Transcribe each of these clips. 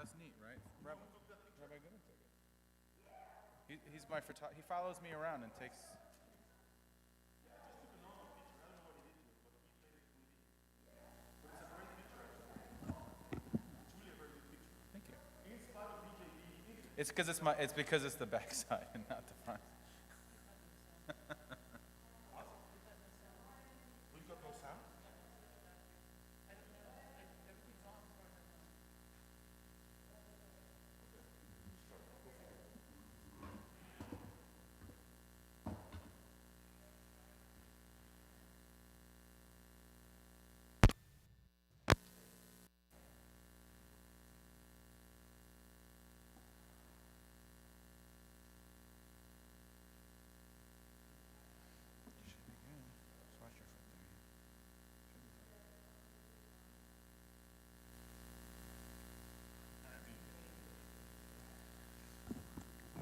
That's neat, right? Rabbi Goodman took it. He's my photographer. He follows me around and takes. Thank you. It's because it's the backside and not the front.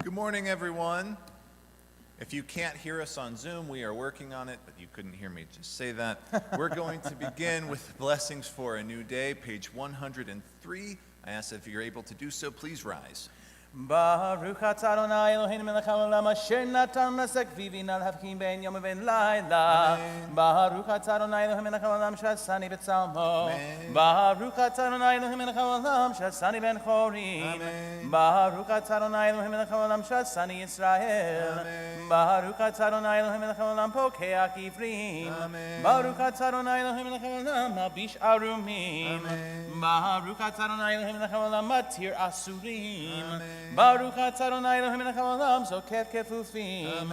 Good morning, everyone. If you can't hear us on Zoom, we are working on it, but you couldn't hear me just say that. We're going to begin with blessings for a new day, page 103. I ask if you're able to do so, please rise. Baruch atah Adonai Eloheinu melech haolam asher natan nasek vivin al havkim ben yom uben laila. Baruch atah Adonai Eloheinu melech haolam shasani betzalmo. Baruch atah Adonai Eloheinu melech haolam shasani ben chorim. Baruch atah Adonai Eloheinu melech haolam shasani Yisrael. Baruch atah Adonai Eloheinu melech haolam pokeach ivrim. Baruch atah Adonai Eloheinu melech haolam malbish arumim. Baruch atah Adonai Eloheinu melech haolam matir asurim. Baruch atah Adonai Eloheinu melech haolam zokef kefufim.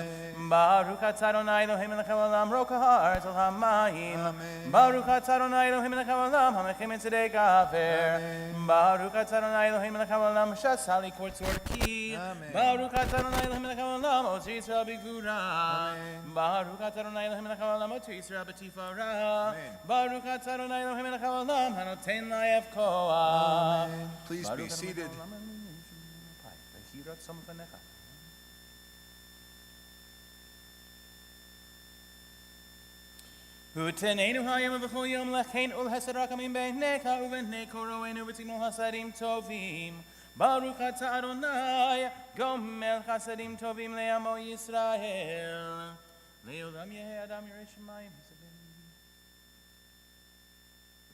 Baruch atah Adonai Eloheinu melech haolam roka ha'aretz al hamayim. Baruch atah Adonai Eloheinu melech haolam hamechem et tzedek haver. Baruch atah Adonai Eloheinu melech haolam shasali kortzor ki. Baruch atah Adonai Eloheinu melech haolam otzir Yisrael b'gvura. Baruch atah Adonai Eloheinu melech haolam otzir Yisrael b'tifara. Baruch atah Adonai Eloheinu melech haolam hanoten layev koach. Please be seated. Utenenu hayom v'chol yom lechein ul hesed rakamim beinecha uvenei koroenu v'tinol hasadim tovim. Baruch atah Adonai gomel chasadim tovim le'amo Yisrael. Le'olam yehei adam yirei shamayim hasadim.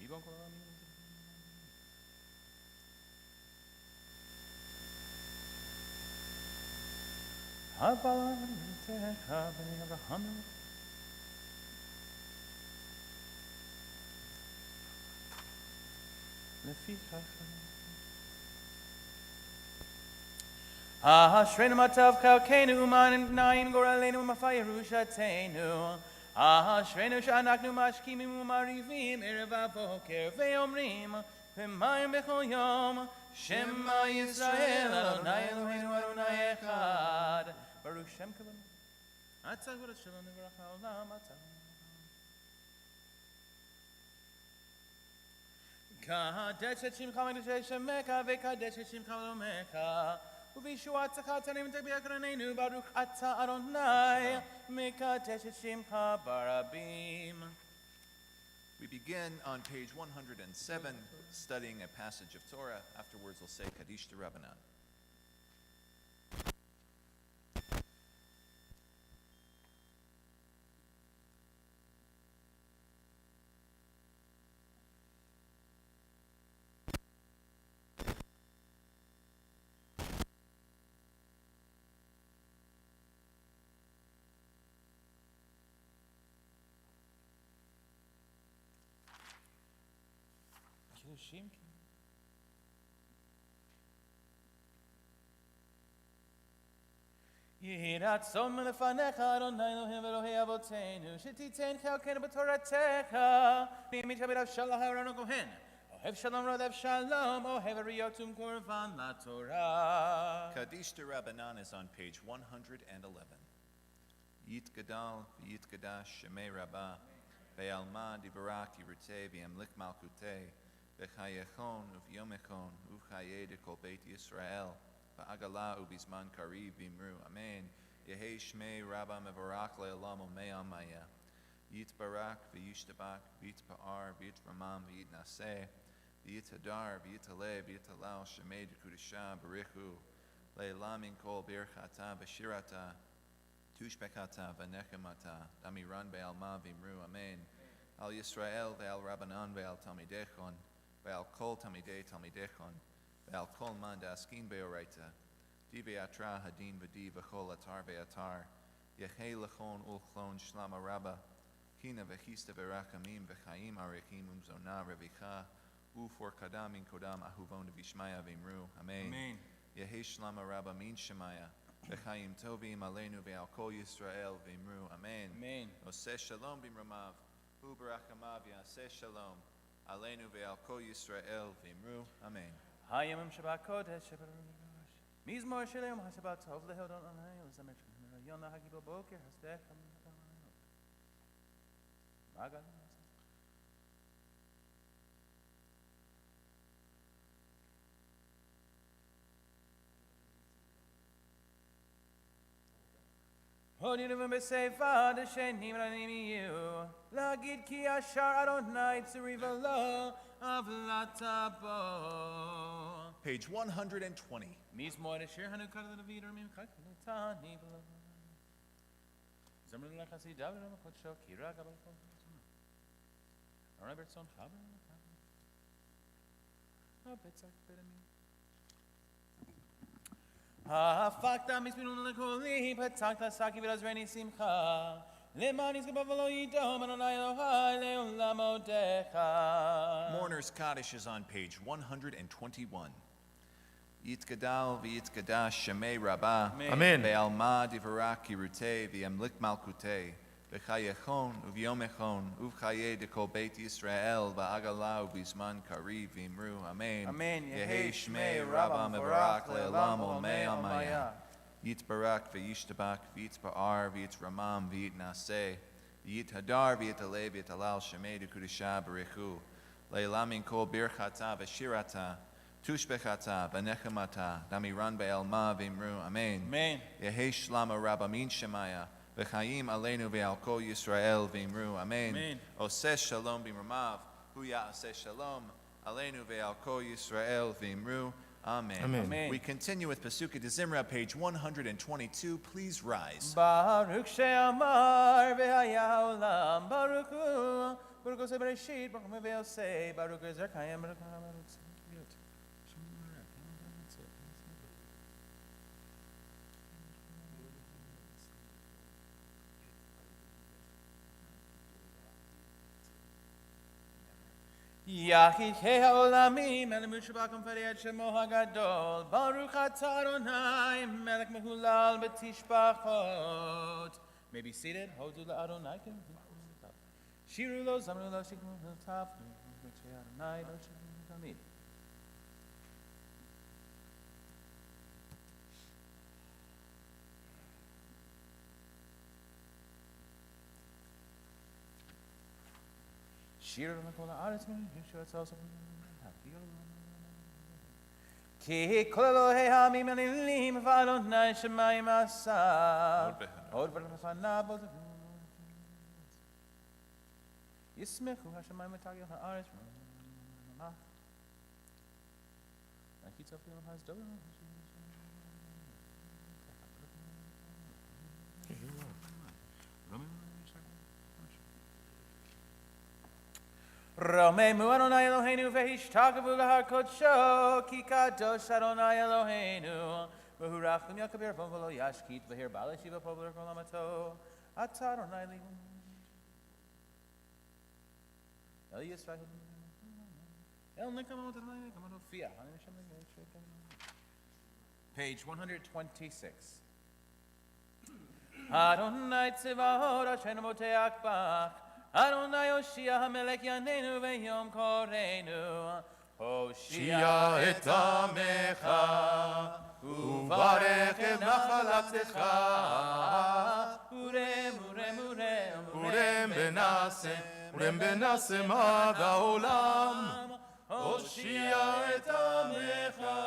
Ribon kol olam yirei. Habalah v'techa v'nei Avraham. Ashreinu matav kalkeinu u'manayim goraleinu u'mafayeru shatenu. Ashreinu she'anaknu mashkimim u'marivim erev ha'boker ve'omrim v'mayim b'chol yom Shema Yisrael Adonai Eloheinu Adonai Echad. Baruch Shem Kavod Atzah V'Rod Shalom Nevarach Ha'olam Atzah. Kadesh et Shimcha V'Kadesh Shemecha V'Kadesh et Shimcha V'Lomecha U'Vishuatzecha Tanim T'Biach Ranenu Baruch Atah Adonai Mekadesh et Shimcha Barabim. We begin on page 107, studying a passage of Torah. Afterwards, we'll say Kaddish to Rabbanan. Yiratzon melefanecha Adonai Elohim v'Elohei Avotenu shetiten chalkenu b'toratecha v'yimit habirav shalach Aaron Kohen ohev shalom rodev shalom ohev ariyotum korvan laTorah. Kaddish to Rabbanan is on page 111. Yitgadal v'yitgadash shemei rabbah ve'alma dibarak yirutei v'yamlik malkutei v'chayechon uv'yomechon uv'chayei dekol beit Yisrael v'agala ubizman kariv v'imru amen yehei shmei rabba mevarak le'olam u'me'am maya yitbarak v'yishtabak v'yitpa'ar v'yitramam v'yitnaseh v'yitadar, v'yitale, v'yitalal, shemei dekudisha, barichu, le'elam min kol birchata, v'shirata, tushbekata, v'nechemata, damiran be'alma v'imru, amen. Al Yisrael ve'al Rabbanan ve'al Talmidechon ve'al kol Talmidei Talmidechon ve'al kol man da'askin be'oraita di ve'atra hadin v'di v'chol atar ve'atar yechei lechon ulchlon shlama rabba kina v'chista ve'rachamim v'chaim arechim umzona revicha ufor kadam min kodam ahuvon v'ishmaya v'imru amen. Amen. Yehei shlama rabba min shemaya v'chaim tovim aleinu ve'al kol Yisrael v'imru amen. Amen. Oseh shalom b'imramav Hu barachamav yaseh shalom aleinu ve'al kol Yisrael v'imru amen. Hayamim Shabbat Kodesh Shabbat Mizmor Shalom HaShabbat Tov Lehodon Anayin Zamer Yonah Hagibo Boker Hasdech Magal Hodi Nuvim B'Seifa D'Shenim Ranimiyu Lagid Ki Ashar Adonai Tzuriva Lo Avlatabo Page 120. Mizmor Shir Hanukah David Ramim Chaknutani Zamr Lachasi David Ramakotsho Kira Gabal Robertson Haber Abetzak Bedami Fakta Mispinun Lekoli Patakta Saki Virazreni Simcha Lemanis Gabavalo Yidom Adonai Elohai Leolamo Decha Mourner's Kaddish is on page 121. Yitgadal v'yitgadash shemei rabba Amen. ve'alma divarak kirutei v'yamlik malkutei v'chayechon uvyomechon uvchaye dekol beit Yisrael v'agala uvizman kariv v'imru amen. Amen. Yehei shmei rabba mevarak le'elam olmei almaya Yitbarak v'yishtabak v'yitba'ar v'yitramam v'yitnaseh v'yithadar v'yitaleh v'yitalal shemei dekudisha barichu le'elam min kol birchata v'shirata Tushbechata, Vanechemata, Damiran Be'elma Vimru, Amen. Amen. Yehei Shlama Rabbamin Shemaya, V'chaim Aleinu Ve'al Kol Yisrael Vimru, Amen. Amen. Oseh Shalom B'imramav, Huya Oseh Shalom, Aleinu Ve'al Kol Yisrael Vimru, Amen. Amen. Amen. We continue with Pesukah de Zimra, page 122. Please rise. Baruch she'amar v'haya olam Baruch hu Baruch hu se'bereshit Baruch hu ve'osei Baruch hu zerkayim Baruch hu Yachid ha'olamim Elomu Shabbakim Fariyat Shemo HaGadol Baruch atah Adonai Melech Mehulal B'tishbachot. May be seated. Hodu la'Adonai Shiru lo zamru lo shikmu taf Adonai lo shikmu tamid. Shiru l'kol ha'aretz min Yeshua tzal Ki kol Elohei ha'amim elim v'Adonai shemayim asa Od v'lefanav od Yismechu hashemayim v'tagil ha'aretz Achitzof yom ha'zdol Romemu Adonai Eloheinu v'hishtakavu l'har kodsho Ki kadosh Adonai Eloheinu V'hu rachum yakabir v'om v'lo yashkit V'hir b'alei shiva po v'ler kol amato Atah Adonai li El Yisrael El Nikamot Adonai Nikamot Fiyah Page 126 Adonai tzivahot Hashem moteach bach Adonai Hoshia HaMelech Yanenu V'yom Korenu Hoshia et amecha uvarech et nachalatecha urem benasem ad haolam Hoshia et amecha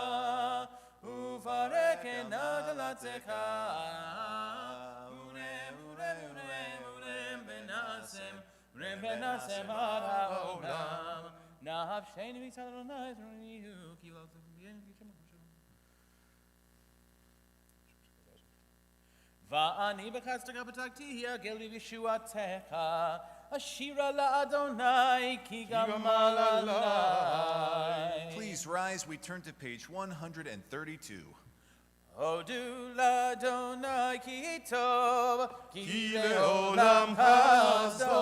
uvarech et nachalatecha urem benasem ad haolam Nahav Shane Vitalonai, Kilo. Va'ani b'chatztaka b'taktiya geli v'shuatecha Ashira la'Adonai ki gamalai. Please rise. We turn to page 132. Hodu l'Adonai ki tov Ki le'olam hazo.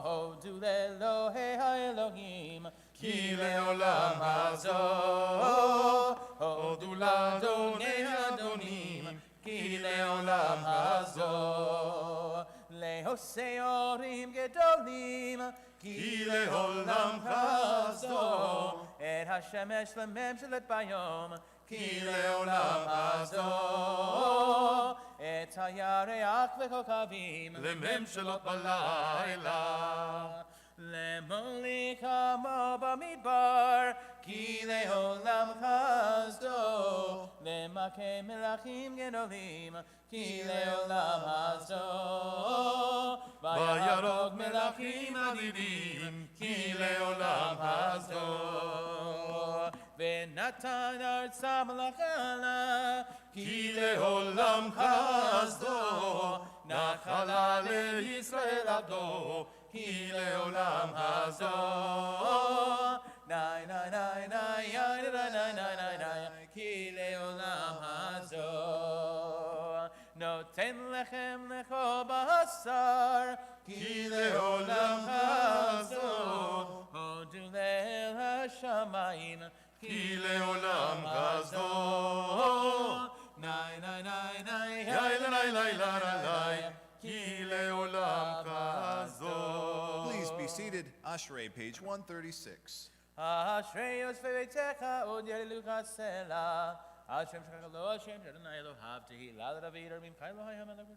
Hodu l'Elohei ha'Elohim Ki le'olam hazo. Hodu l'Adonai ha'Adonim Ki le'olam hazo. Le'hoseorim gedolim Ki le'olam hazo. Et hashemesh lememshelet bayom Ki le'olam hazo. Et hayareach v'kokavim לממשלות בלילה. Lemolik hamo bamidbar Ki le'olam chazdo Lemake melachim gedolim Ki le'olam chazdo ויהרוג מלכים אדירים, כי לעולם חסדו. ונתן ארצה מלכלה כי לעולם חסדו. נחלה לישראל עבדו, כי לעולם חסדו. נאי נאי נאי נאי נאי נאי נאי נאי נאי כי לעולם חסדו. נותן לכם לכו בשר כי לעולם חסדו. הודו לאל השמיים כי לעולם חסדו. נאי נאי נאי נאי יאי לי לי לי כי לעולם חסדו. Please be seated. Ashrei, page 136. אשרי יוספי ביתך עוד ירלוך סלע השם שלך לא השם של אדוני אלוהיו תהילה לדוד ממך אלוהי המלך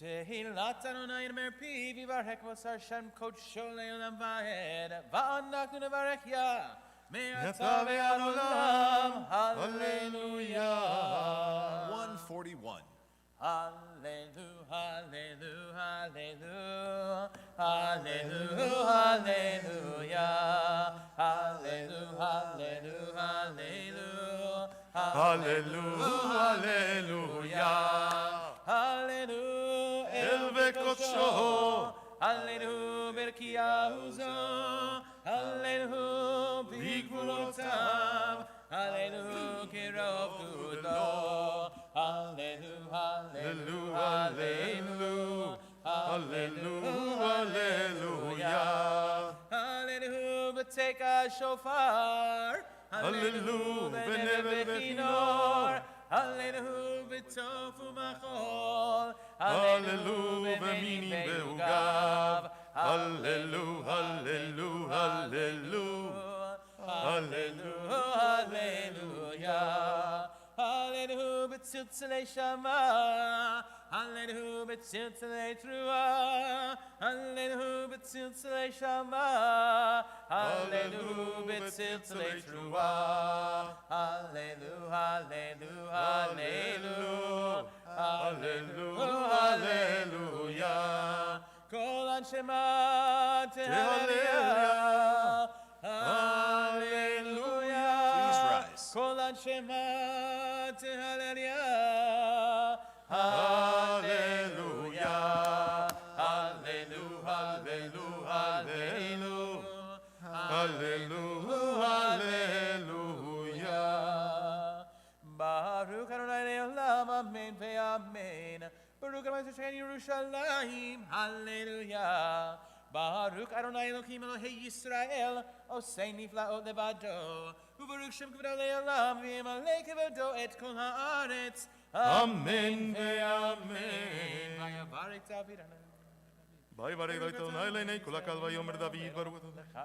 תהילת אדוני נאמר פיו יברך בשר שם קודשו לעולם ועד ואנחנו נברך יה מעתה ועד עולם הללויה 141. הללו הללו הללו הללו הללויה הללו הללו הללו הללויה. הללו אל וקודשו. הללו ברכיהו זו הללו בגבולותיו הללו כרוב גודלו הללו הללו הללו הללו הללויה. הללו בתקע שופר הללו בנבל וכינור. הללו בצוף ומחול הללו במינים ועוגב. הללו הללו הללו. הללו הללויה הללו בצלצלי שמע הללו בצלצלי תרועה הללו בצלצלי שמע הללו בצלצלי תרועה הללו הללו הללו הללו הללויה. כל אנשי מטה הללויה הללויה Please rise. כל אנשי מטה הללויה הללויה. הללו הללו הללו הללו הללויה. ברוך אדוני לעולם אמן ואמן ברוך אדוני שכן ירושלים הללויה ברוך אדוני אלוקים אלוהי ישראל עושה נפלאות לבדו וברוך שם כבודו לעולם וימלא כבודו את כל הארץ אמן ואמן. ויברך דוד ויברך דוד אדוני לעיני כל הקהל ויאמר דוד ברוך אתה.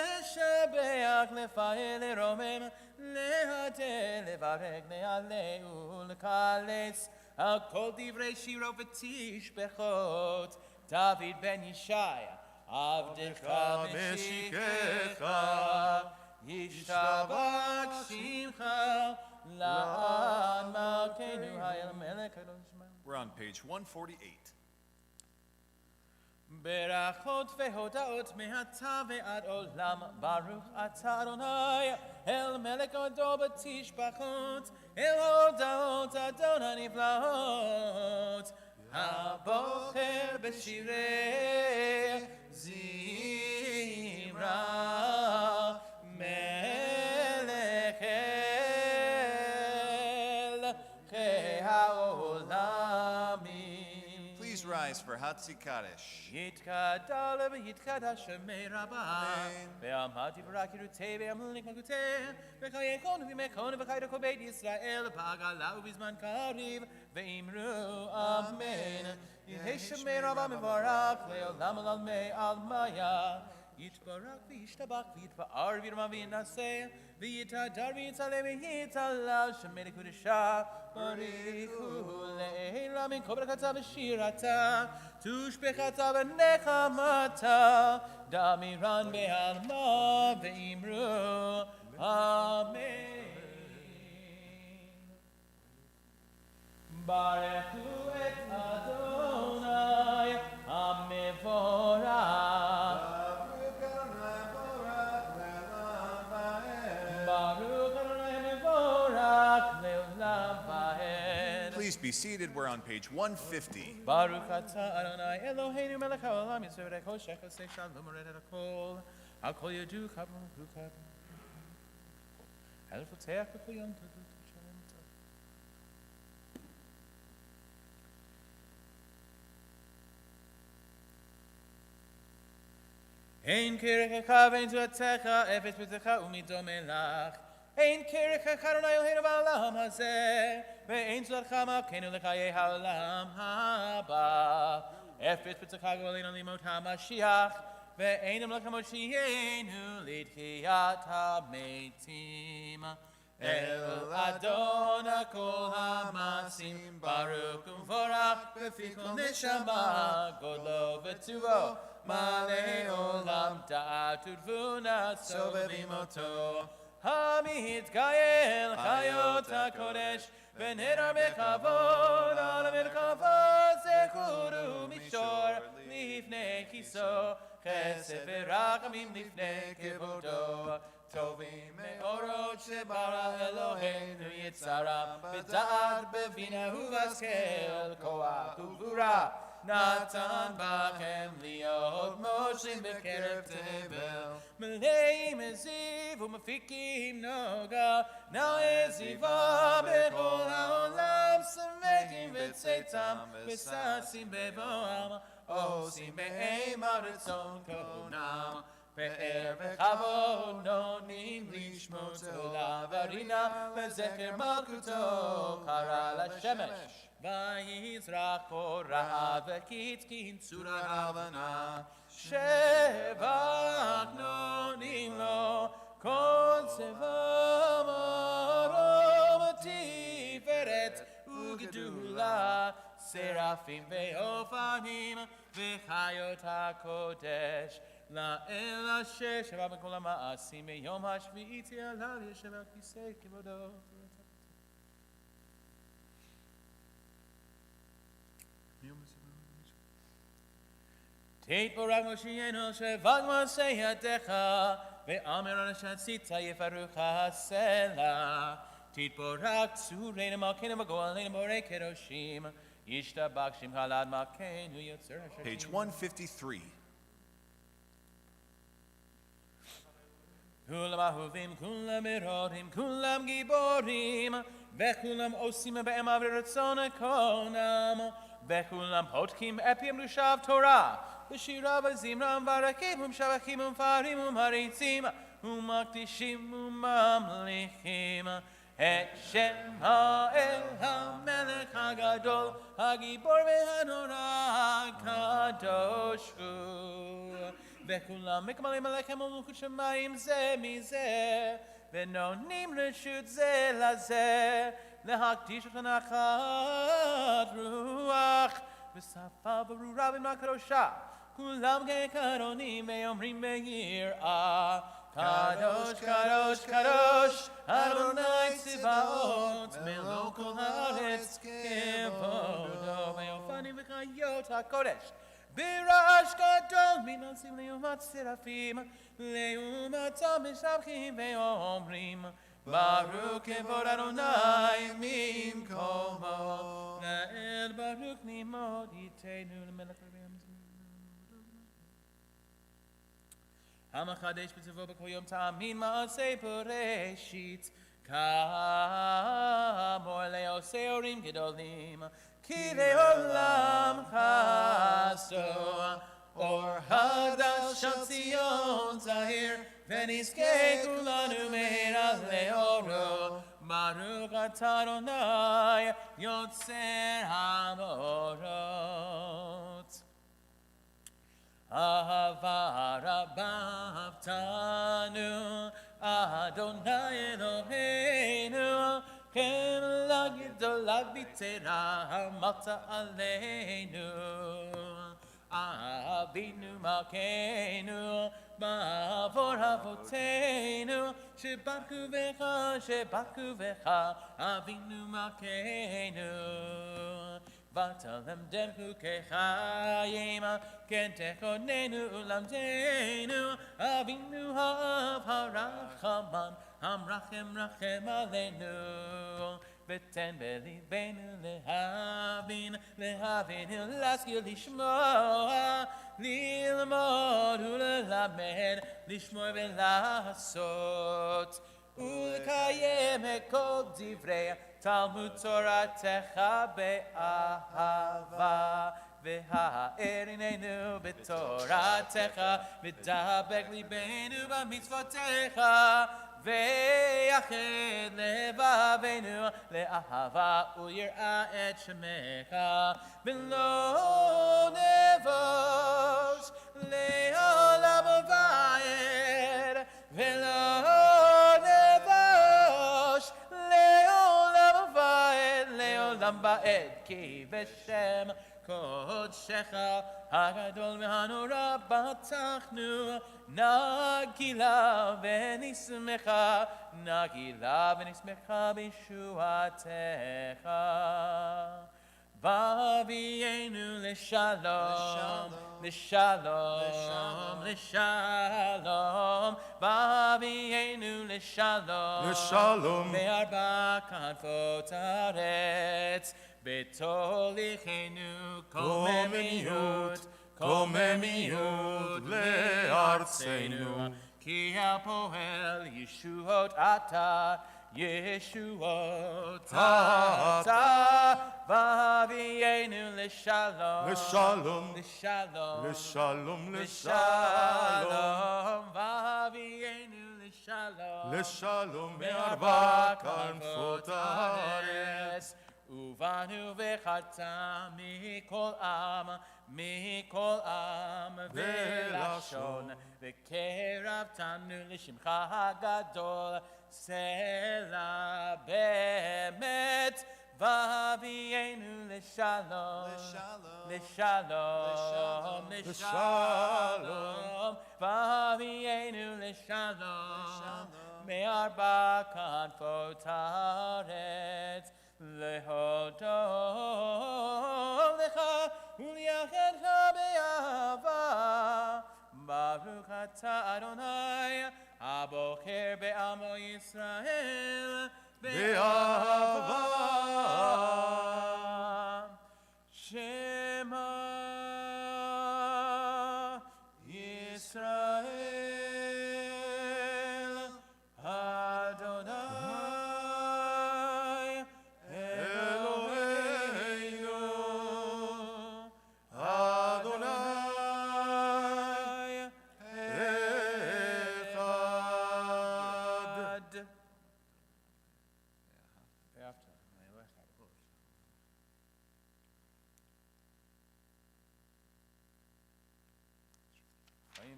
לשבח, לפעל, לרומם, להדל, לברך, להלל ולקלס, על כל דברי שירו ותשבחות, דוד בן ישי, עבדך משיקך, ישתבח שמך, לעד מלכנו, האל מלך הקדוש. We're on page 148. ברכות והודאות מעתה ועד עולם, ברוך אתה אדוני, אל מלך הדור בתשבחות, אל ההודעות אדון הנפלאות, הבוחר בשירי זמרה, מלך אלוקי העולמים. Please rise for Hatzi Kaddish. יתקדל ויתקדש שמי רבה, ועמד דברה קירותי ועמלק מלכותי, וחייכון ומכון וחי לכל בית ישראל, בעגלה ובזמן קריב, ואמרו אמן. יהי שמי רבה מבורך, לעולם ולעלמי עלמיה. יתברך וישתבח ויתפאר וירמה וינשא, ויתהדר ויצלם ויתהלל, שמי לקודשה, בריחו לעילה מן כל ברכתה ושירתה, תושבחתה ונחמתה, דמירן בעלמה, ואמרו אמן. ברכו את אדוני המבורך. Please be seated. We're on page 150. Baruch atah Adonai Eloheinu melech haolam yisrael kol shechel sei shalom ured el hakol al kol yodu kabel hukab el foteach b'kol yom tov shalom tov. Ein kirchecha vein zuatecha efes b'techa umidom elach. Ein kirchecha Adonai Eloheinu ba'olam hazeh, ve'ein tzadcha malkeinu l'chayei ha'olam haba. Efes b'techa g'olenu limot ha'mashiach, ve'ein amlech ha'moshienu l'tchiyat ha'metim. El Adon HaKol HaMasim, Baruch u'mvorach b'fi kol neshama, godlo v'tuvo, malei olam da'at u'tvuna sovevim oto. המתגאל חיות הקודש ונדר בכבוד על המרכבות זכורו מישור לפני כיסו חסד ורחמים לפני כבודו טובים מאורות שברא אלוהינו יצרם בדעת בבינה ובהשכל כוח וגבורה נתן בכם להיות מושלים בקרב תבל מלאים זיו ומפיקים נוגה נאה זיווה בכל העולם שמחים וצאתם וששים בבואם עושים באימה רצון קונם פאר וכבוד נונים לשמות עולה ורינה וזכר מלכותו קרא לשמש ויזרח קורא וקיצקין צורה הבנה שבח נונים לו כל צבא מרום תפארת וגדולה סרפים ואופנים וחיות הקודש לאל אשר שבא בכל המעשים ביום השביעית עליו ישב על כיסא כבודו. תתברך מושיענו שבד מעשה ידיך ואמר אשר עשית יפרוך הסלע. תתברך צורנו מלכנו וגואלנו בורא קדושים ישתבח שמך לעד מלכנו יוצר השם. Page 153. כולם אהובים, כולם מרורים, כולם גיבורים, וכולם עושים בהם עבור רצון קונם, וכולם פותחים אפיהם לשב תורה, בשירה וזמרה ומברכים ומשבחים ומפארים ומריצים, ומקדישים וממליכים, את שם האל המלך הגדול, הגיבור והנורא הקדוש הוא. וכולם מקבלים עליכם מלכות שמיים זה מזה, ונותנים רשות זה לזה, להקדיש את הנחת רוח, ושפה ברורה במה קדושה, כולם כקרונים ואומרים ביראה, קדוש קדוש קדוש, אדוני צבאות, מלוא כל הארץ כבודו, ואופנים וחיות הקודש. ברעש גדול מנצים לעומת שרפים, לעומתם משבחים ואומרים, ברוך כבוד אדוני ממקומו, לאל ברוך נעמוד איתנו למלך רבים. המחדש בצבו בכל יום תאמין מעשה בראשית, כאמור לעושי הורים גדולים, כי לעולם חסו, אור חדש של ציון זהיר, ונזכה כולנו מהרה לאורו, ברוך אתה אדוני יוצר המאורות. אהבה רבה אהבתנו, אדוני אלוהינו, חמלה גדולה ביתרה עמדת עלינו. אבינו מלכנו, בעבור אבותינו, שברכו בך, אבינו מלכנו. ותלמדם חוקי חיים, כן תכוננו ולמדנו, אבינו האב הרחמן, המרחם רחם עלינו. ותן בליבנו להבין ולהשכיל לשמוע, ללמוד וללמד, לשמוע ולעשות, ולקיים את כל דברי תלמוד תורתך באהבה, והאר עינינו בתורתך, ודבק ליבנו במצוותיך, ויחד לבבינו לאהבה וליראה את שמך, ולא נבוש לעולם ועד, ולא נבוש לעולם ועד, לעולם ועד, כי בשם קודשך הגדול והנורא בטחנו, נגילה ונשמחה, נגילה ונשמחה בישועתך. והביאנו לשלום, לשלום, לשלום, והביאנו לשלום, לשלום. בארבע כנפות הארץ, בתוליכנו קוממיות, קוממיות לארצנו, כי הפועל ישועות אתה, ישועות אתה, והביאנו לשלום, לשלום, לשלום, לשלום, לשלום, והביאנו לשלום, לשלום מארבע כנפות הארץ. ובנו וחרתה מכל עם ולשון, וקרבתנו לשמך הגדול, סלע באמת, והביאנו לשלום, לשלום, לשלום, והביאנו לשלום, מארבע כנפות הארץ. להודות לך ולייחדך באהבה, ברוך אתה אדוני הבוחר בעמו ישראל באהבה. שמע ישראל אדוני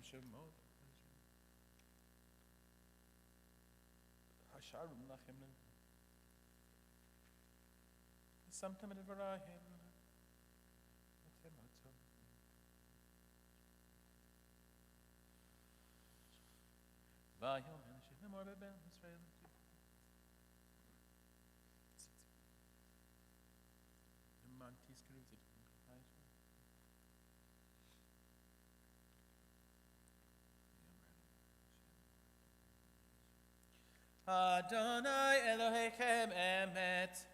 Shemot. Hasharim lachem. Something in Varahim. Vayom and Shem or Bebel Israel. Mantis cruises. Adonai Elohechem Emet.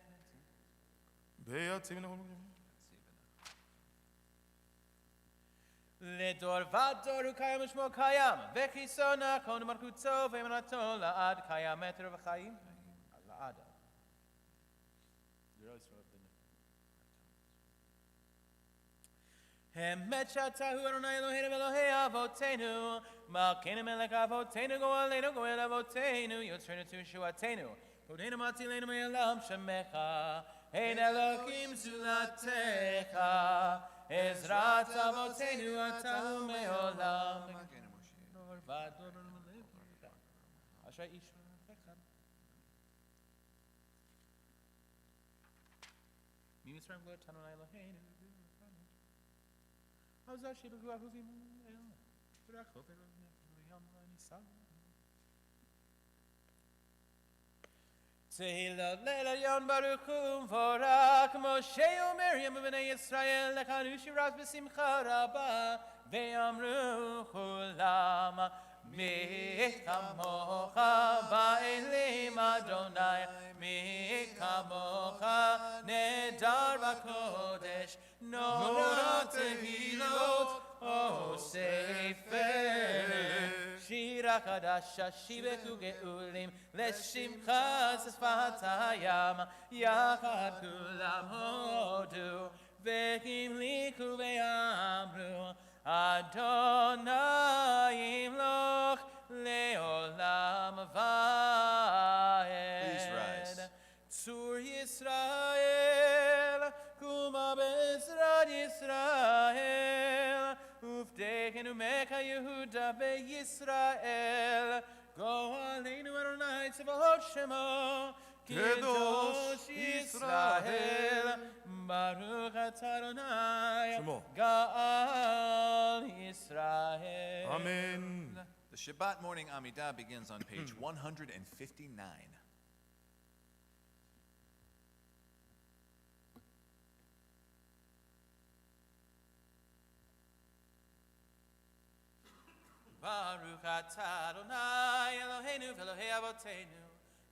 לדור ודור הוא קיים ושמו קיים וכיסונה כל מלכותו ואמונתו לעד קיים מטר וחיים לעד. אמת שאתה הוא אדוני אלוהינו ואלוהי אבותינו מלכנו מלך אבותינו גואלנו גואל אבותינו יוצרנו תשועתנו פודנו מצילנו מעולם שמך אין אלוקים זולתך עזרת אבותינו אתה הוא מעולם דור ודור אשר איש וחד ממצרים גואל אותנו אלוהינו עוזר שבגוע אהובים אל ורחוב אל ים הניסה תהילות ליל עליון ברוך ומבורך משה ומרים ובני ישראל לחנו שירת בשמחה רבה ואמרו כולם מי כמוך באלים אדוני מי כמוך נדר בקודש נורא תהילות ספר שירה חדשה שיבחו גאולים לשמחה שפת הים יחד כולם הודו והמליכו ואמרו אדוני ימלוך לעולם ועד צור ישראל קומה בעזרת ישראל ופתחנו מכה יהודה וישראל גואלנו אדוני צבאות שמו קדוש ישראל ברוך אתה אדוני גאל ישראל. Amen. The Shabbat morning Amidah begins on page 159. Baruch atah Adonai Eloheinu v'Elohei Avotenu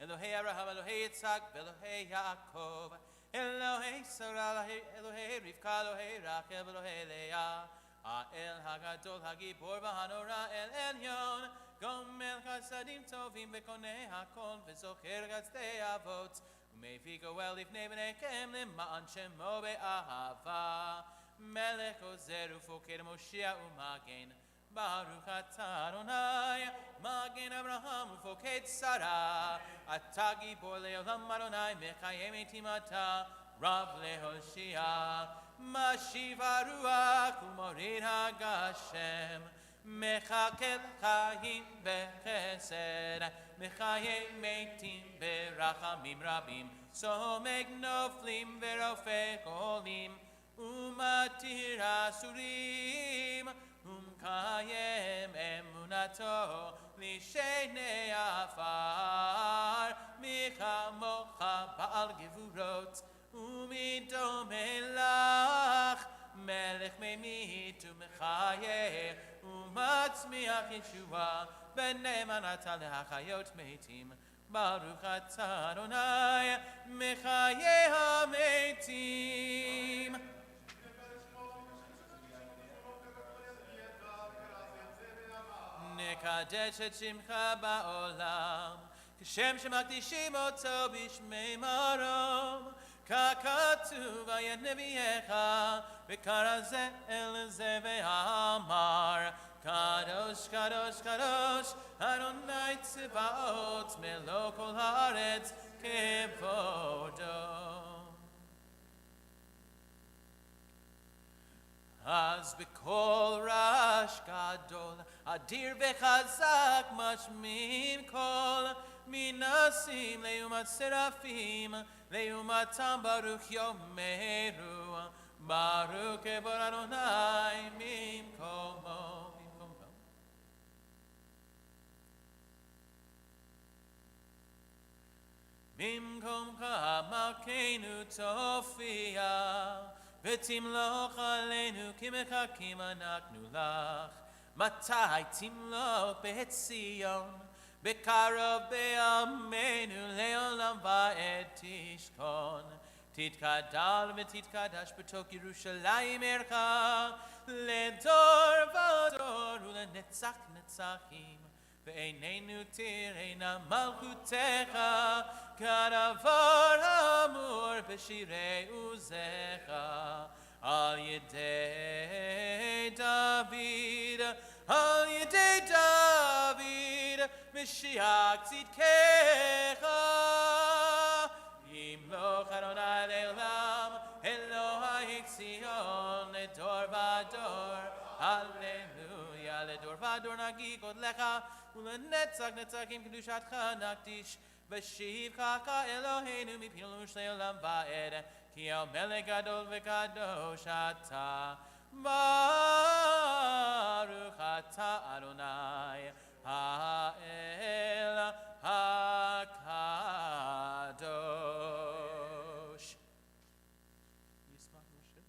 Elohei Abraham, Elohei Yitzhak, v'Elohei Yaakov Elohei Sarah, Elohei Rivka, Elohei Rachel, v'Elohei Leah Ha'el Hagadol Hagibor v'Hanora El Elyon Gomel Chasadim Tovim v'Konei Hakol v'Zocher Gazdei Avot U'Mevi Goel Livnei V'Nechem L'Ma'an Shemo Be'ahava Melech Ozer U'Foker Moshiach U'Magen Baruch atah Adonai, Magen Abraham ufoked Sarah, Atah Gibor le'olam Adonai, Mechayem etim atah, Rav le'Hoshia, Mashiv haruach u'morid haGashem, Mechakel chayim bechesed, Mechayem etim berachamim rabim, Someg noflim ve'rofeh cholim, Umatir asurim, Kayem emunato lishenei afar michamocha ba'al gevurot umidomelach melech memit u'mechayeh u'matzmiach yeshua b'ne'emanata lehachayot metim Baruch atah Adonai mechayeh hametim. נקדש את שמך בעולם, כשם שמקדישים אותו בשמי מרום, ככתוב את נביאך, וקרא זה אל זה ואמר, קדוש קדוש קדוש, אדוני צבאות, מלוא כל הארץ כבודו. אז בקול רעש מקודש גדול, אדיר וחזק משמים כל, מנסים לעומת סרפים, לעומתם ברוך יאמרו, ברוך כבוד אדוני ממקומו. במקומך מלכנו תופיע, ותמלוך עלינו כי מחכים אנחנו לך. מתי תמלוך בציון, בקרוב בימינו לעולם ועד תשכון. תתגדל ותתקדש בתוך ירושלים עירך, לדור ודור ולנצח נצחים. ועינינו תראינה מלכותך, כדבר אמור בשירי עוזך. על ידי דוד, על ידי דוד, משיח צדקך. ימלוך אדוני לעולם, אלוהי ציון לדור ודור. הללויה, לדור ודור נגיד גודלך, ולנצח נצחים קדושתך נקדיש. ושיבחך אלוהינו מפינו לעולם ועד, כי המלך גדול וקדוש אתה. ברוך אתה אדוני האל הקדוש. ישמח משה.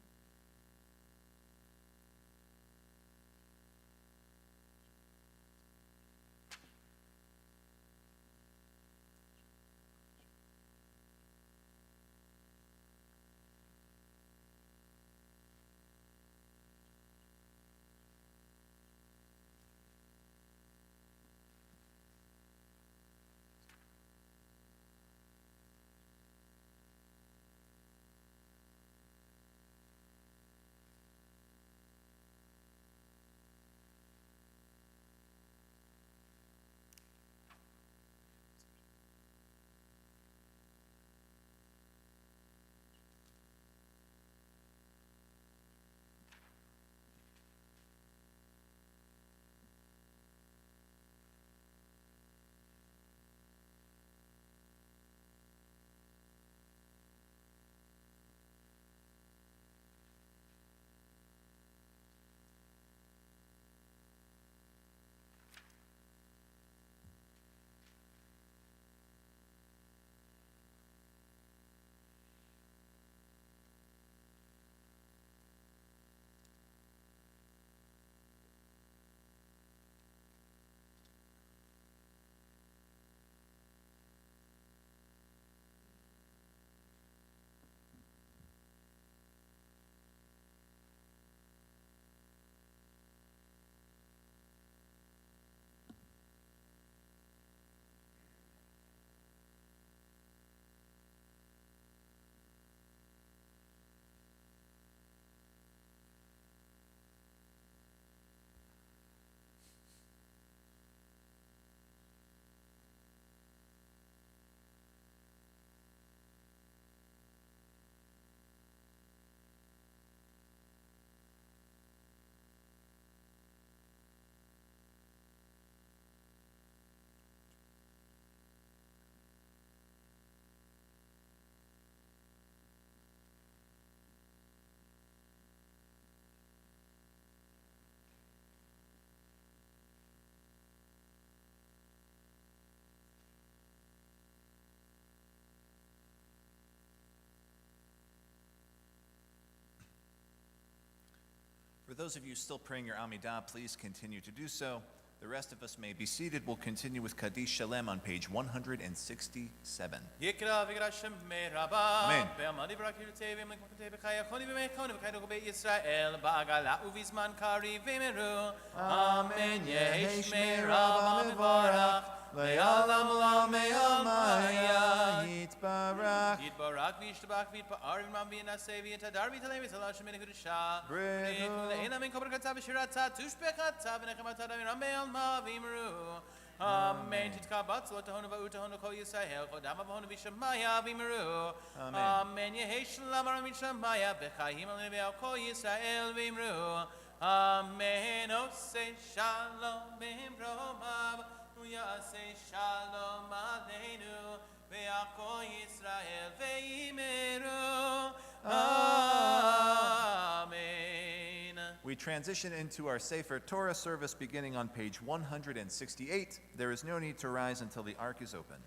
For those of you still praying your Amidah, please continue to do so. The rest of us may be seated. We'll continue with Kaddish Shalem on page 167. יקרא ויקרא שמי רבה, אמן. בעמדי ברקירותי ומקמקותי בחייכוני ומכוני וחיינו בית ישראל, בעגלה ובזמן קריב ואמרו, אמן יהי שמי רבה מבורך, לעולם עולם מעלמיה, Yitbarach. יתברך וישתבח ויתפאר ומם וינשא ויתהדר ויתעלה ויתעלה שמי לקדושה, בריחו. לעילא מן כל ברכתה ושירתה תושבחתה ונחמתה ונרם בעלמה ואמרו, אמן תתקבץ לא תהונו ואותהונו כל ישראל, קודמה והונו בשמיה ואמרו, אמן יהי שלום ארמית שמיה וחיים על נביאו כל ישראל ואמרו, Amen. Ose shalom bimromav. Uyase shalom aleinu. Ve'ako Yisrael ve'imeru. Amen. We transition into our Sefer Torah service beginning on page 168. There is no need to rise until the ark is open.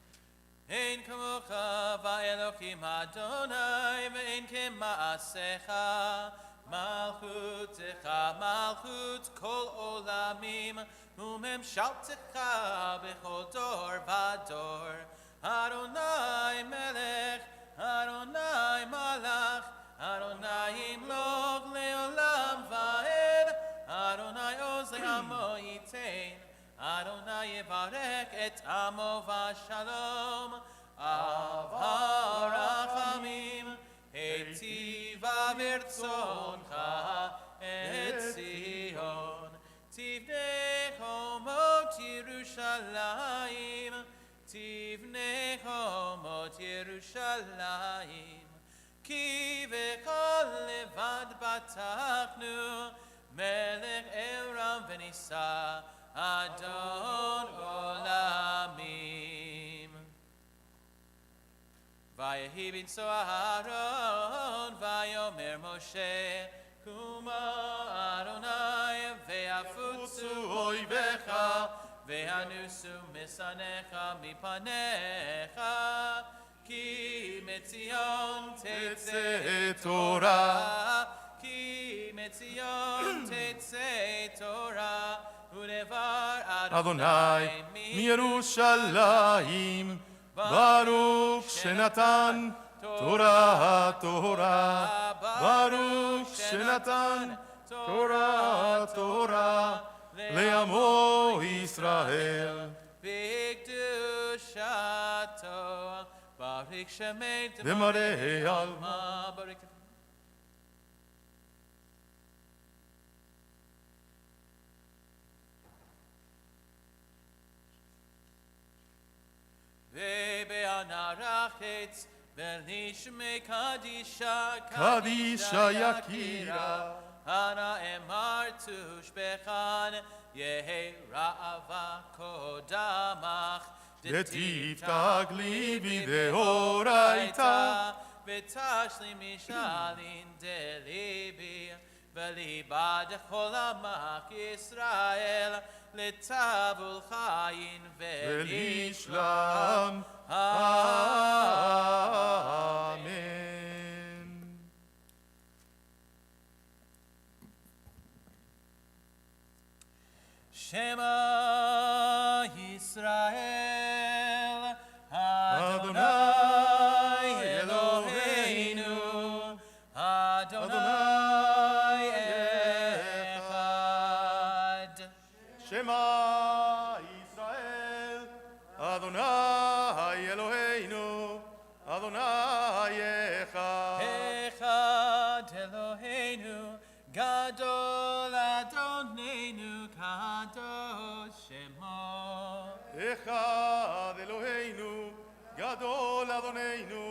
Ein kamocha va'elokim Adonai ve'ein kema'asecha malchutecha malchut kol olamim umemshaltecha bechol dor vador Adonai melech Adonai malach Adonai imlok leolam va'ed Adonai oz le'amo yitein Adonai yevarech et amo v'shalom avarachamim etiva v'rtzoncha et Zion tivne homot Yerushalayim tivne homot Yerushalayim ki v'chol levad batachnu melech Elam v'nisa Adon olamim. Vayehi binso Aharon, vayomer Moshe, Kuma Adonai, ve'afutzu oivecha, ve'anusu misanecha mipanecha, ki metzion tetze Torah, ki metzion tetze Torah, Adonai miYerushalayim Baruch Shenatan Torah Torah Baruch Shenatan Torah Torah Le'amo Yisrael B'kedushato Baruch Shemet V'marei alma Ve'be'anarachetz ve'nishme kadisha Kadisha Yakira Ana emar tushbechan Yehe ra'ava kodamach Detiv tagli v'deoraita V'tashli mishalin delibi V'libad cholamach Yisrael L'tavul chayin V'lishlam Amen. Shema Yisrael Adonai Eloheinu Adonai Echad Shema Yisrael Adonai Eloheinu Adonai Echad Echad Eloheinu Gadol Adonenu Kadosh Shemo Echad Eloheinu Gadol Adonenu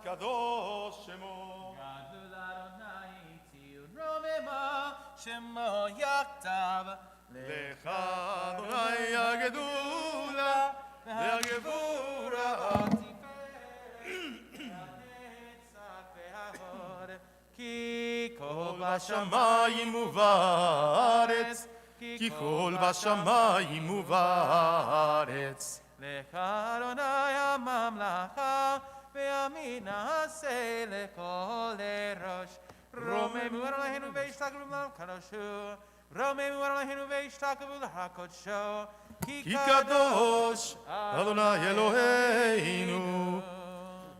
Kadosh Shemo Gadol Adonai Tiu Romema Shemo Yaktav Lecha Adonai Agedula Ve'agevura Ki Kol Bashamayim Uvaretz Ki Kol Bashamayim Uvaretz Lecha Adonai HaMamlacha Ve'amin Ha'aseh Lekol Erosh Romemu Eloheinu Ve'ishtakvu L'Kadoshu Romemu Eloheinu Ve'ishtakvu L'Hakodsho Ki Kadosh Adonai Eloheinu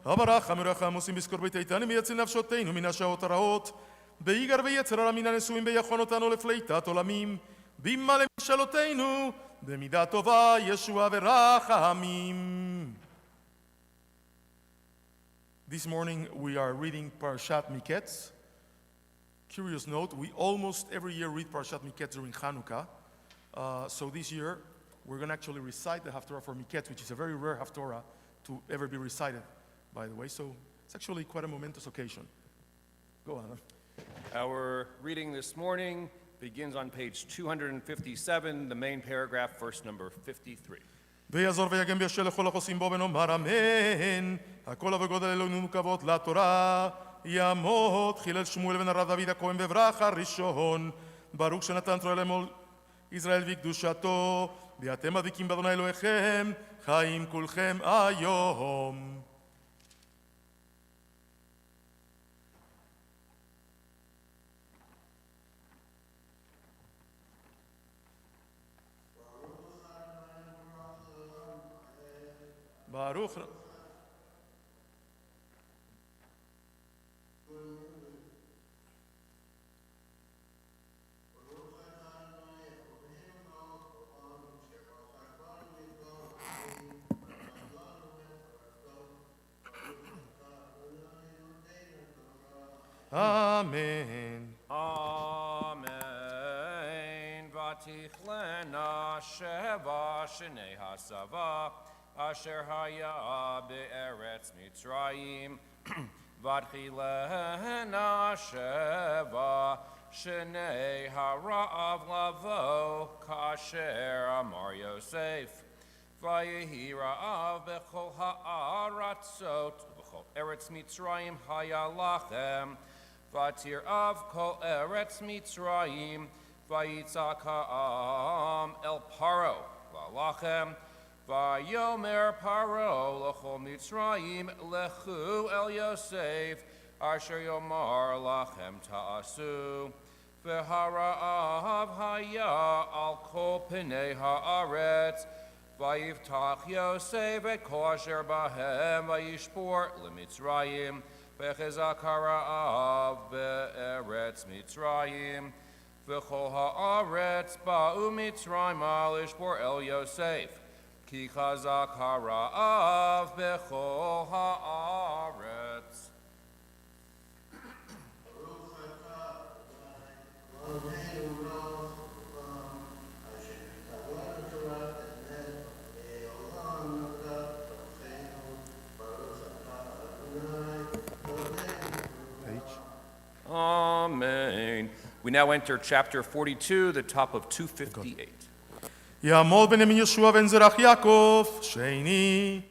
הברח המרחם עושים בזכור בית איתנים ויציל נפשותינו מן השעות הרעות ביגר ויצר הרע מן הנשואים ביכון אותנו לפליטת עולמים בימה למשלותינו במידה טובה ישועה ורחמים. This morning we are reading Parshat Miketz. Curious note, we almost every year read Parshat Miketz during Hanukkah. So this year we're going to actually recite the Haftorah for Miketz, which is a very rare Haftorah to ever be recited, by the way. So it's actually quite a momentous occasion. Go on. Our reading this morning begins on page 257, the main paragraph, verse number 53. ויעזור ויגן וישל לכל החוסים בו ונאמר אמן. הכל וגודל אלוהינו כבוד לתורה. יעמוד חילל שמואל בן הרב דוד הכהן בברח הראשון. ברוך שנתן תורה לאמור ישראל וקדושתו. ואתם מדליקים באדוני אלוהיכם חיים כולכם היום. ברוך אמן. Amen. Vatichlena sheva shnei hasava asher haya be'eretz Mitzrayim. Vatichlena sheva shnei harav lavo kasher amar Yosef. Vayehi ra'av bechol ha'aratzot bechol eretz Mitzrayim haya lachem. Vatir av kol eretz Mitzrayim, vayitzak ha'am el paro, v'alachem, vayomer paro l'chol Mitzrayim, lechu el Yosef, asher yomar lachem ta'asu, v'hara'av haya al kol pnei ha'aretz, vayiftach Yosef et kol asher bahem, vayishpor l'Mitzrayim, V'chezak hara'av be'eretz Mitzrayim, v'chol ha'aretz ba'u Mitzrayim lishbor el Yosef, ki chazak hara'av b'chol ha'aretz. Amen. We now enter chapter 42, the top of 258. יעמוד בנימין יהושע בן זרח יעקב שני.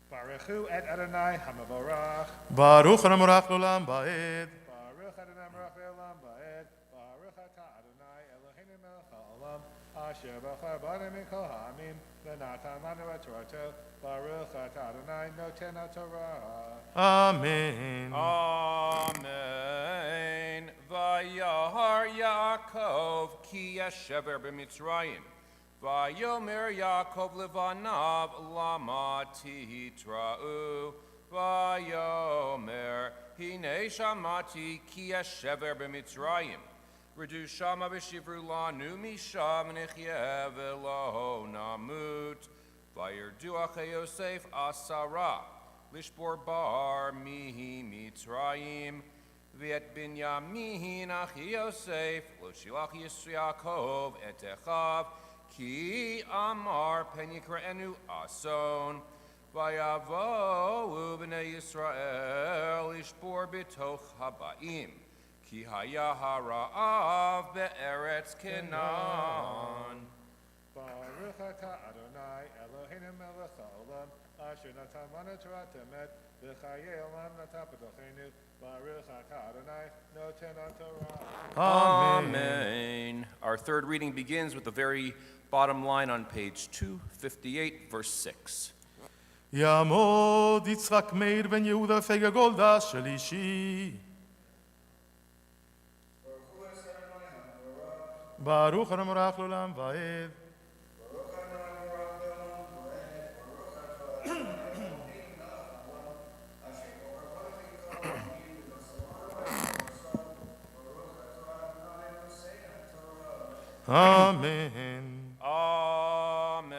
Baruchu et Adonai Hamavorach. ברוך המבורך לעולם ועד. Baruch Adonai Marach Le'olam Ba'ed. Baruch Ata Adonai Eloheinu Melech HaOlam. Asher b'char b'anim mikol ha'amim. V'natan lanu et Torato. Baruch Ata Adonai Noten HaTorah. אמן. Amen. Vayahar Yaakov ki yeshever b'Mitzrayim. Vayomer Yaakov levanav lama tihitra'u. Vayomer hine shamati ki yeshever b'Mitzrayim. Redu shama v'shivru lanu misham nechye v'lo namut. Vayerdu achei Yosef asara. Lishbor bar mihi Mitzrayim. V'et binyamin achi Yosef. Lo shilach Yaakov et echav. Ki amar pen yikra'enu ason. Vayavo'u b'nei Yisrael ishbor b'toch haba'im. Ki haya hara'av be'eretz Canaan. Baruch Ata Adonai Eloheinu Melech HaOlam. Asher natan lanu Torah temet. V'chayei olam natan b'tochenu. Baruch Ata Adonai Noten HaTorah. Amen. Our third reading begins with the very bottom line on page 258, verse 6. יעמוד יצחק מאיר בן יהודה ופגה גולדה שלישי. ברוך המבורך לעולם ועד. Amen. Amen.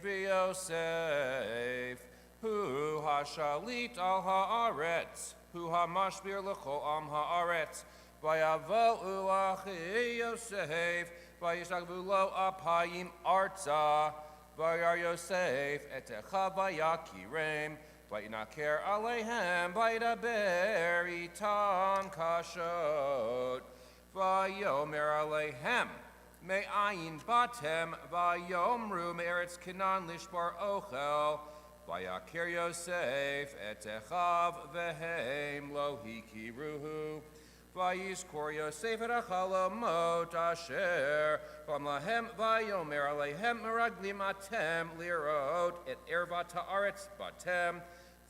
V'Yosef, hu hashalit al haaretz, hu hamashbir l'chol am haaretz, v'yavo'u achi Yosef, v'yishagvu lo apayim arza, Vayar Yosef et Echa Vayakirem, Vayinaker Alehem, Vayidaber Itam Kashot, Vayomer Alehem, Me'ayin Batem, Vayomru Me'eretz Kenan Lishbar Ochel, Vayakir Yosef et Echav Vehem Lo Hikiruhu, Vayizkor Yosef et Achalamot Asher, Vam Lahem Vayomer Alehem Meraglim Atem Lirot et Ervat Haaretz Batem,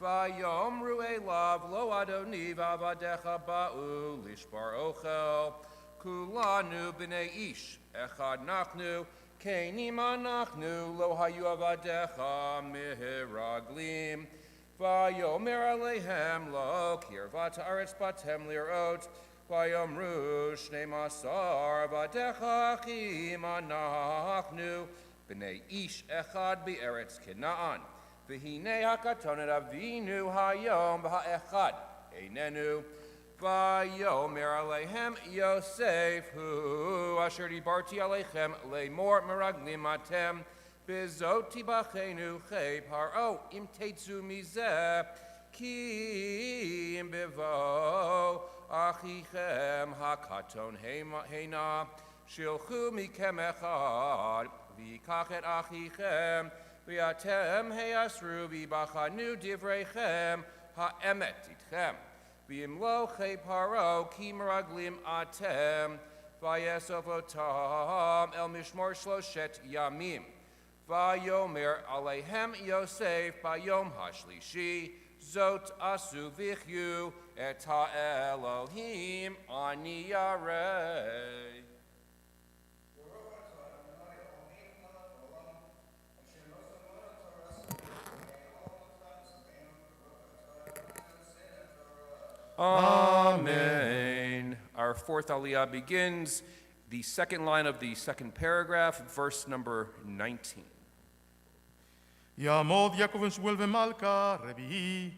Vayomru Elav Lo Adoni Vavadecha Ba'u Lishbar Ochel, Kulanu B'nei Ish Echad Nachnu, Kenim Anachnu Lo Hayu Avadecha Mihraglim, Vayomer Alehem Lo Kirvat Haaretz Batem Lirot, Vayomru Shnei Masar Avadecha Achim Anachnu, B'nei Ish Echad B'eretz Canaan, V'hinei HaKatonet Avinu Hayom V'ha'echad Einenu, Vayomer Alehem Yosef Hu Asher Dibarti Alechem Le'mor Meraglim Atem Bizoti Bachenu Chei Paro Im Tetzu Mizeh Ki Im Bivo Achichem HaKaton Heina Shilchu Mikem Echad V'yikach et Achichem V'yatem Heasru V'bachanu Divrechem Ha'emet Itchem V'imlo Chei Paro Ki Meraglim Atem Vayesovotam El Mishmor Shloshet Yamim Vayomer Alehem Yosef Bayom Hashlishi Zot Asu Vichyu Et HaElohim Ani Yarei. Amen. Our fourth aliyah begins the second line of the second paragraph, verse number 19. Yamod Yaakov and Shmuel v'Malka Revi'i.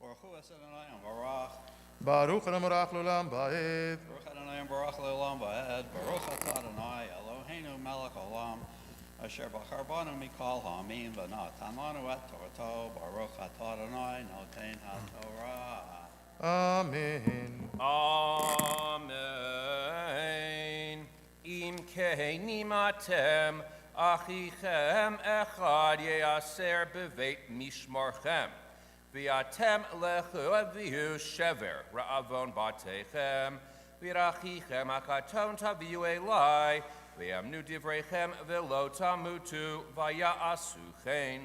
Baruch Hu Adonai Baruch. Baruch Adonai L'olam Ba'ed. Baruch Adonai Baruch Le'olam Ba'ed. Baruch Atah Adonai Eloheinu Melech Olam. Asher bachar banu mikol ha'amim v'natan lanu et Torato. Baruch Atah Adonai Noten HaTorah. Amen. Amen. Im keinim atem achichem echad yeaser beveit mishmarchem. V'atem lechu avihu shever ra'avon batechem. V'rachichem akaton taviu elai. V'amnu divrechem v'lo tamutu v'ya'asu chen.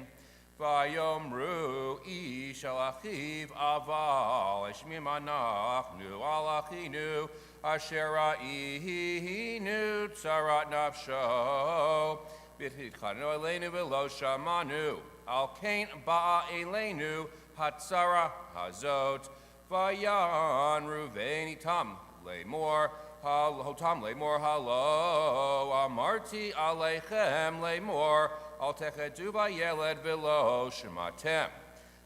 Vayomru ish al achiv aval eshmim anachnu al achinu asher ra'ihinu tzarat nafsho v'tichanu elenu v'lo shamanu al kain ba'a elenu hatzara hazot vayan Ruvain tam lemor hotam lemor halo amarti alechem lemor Al techedu vayeled v'lo shematem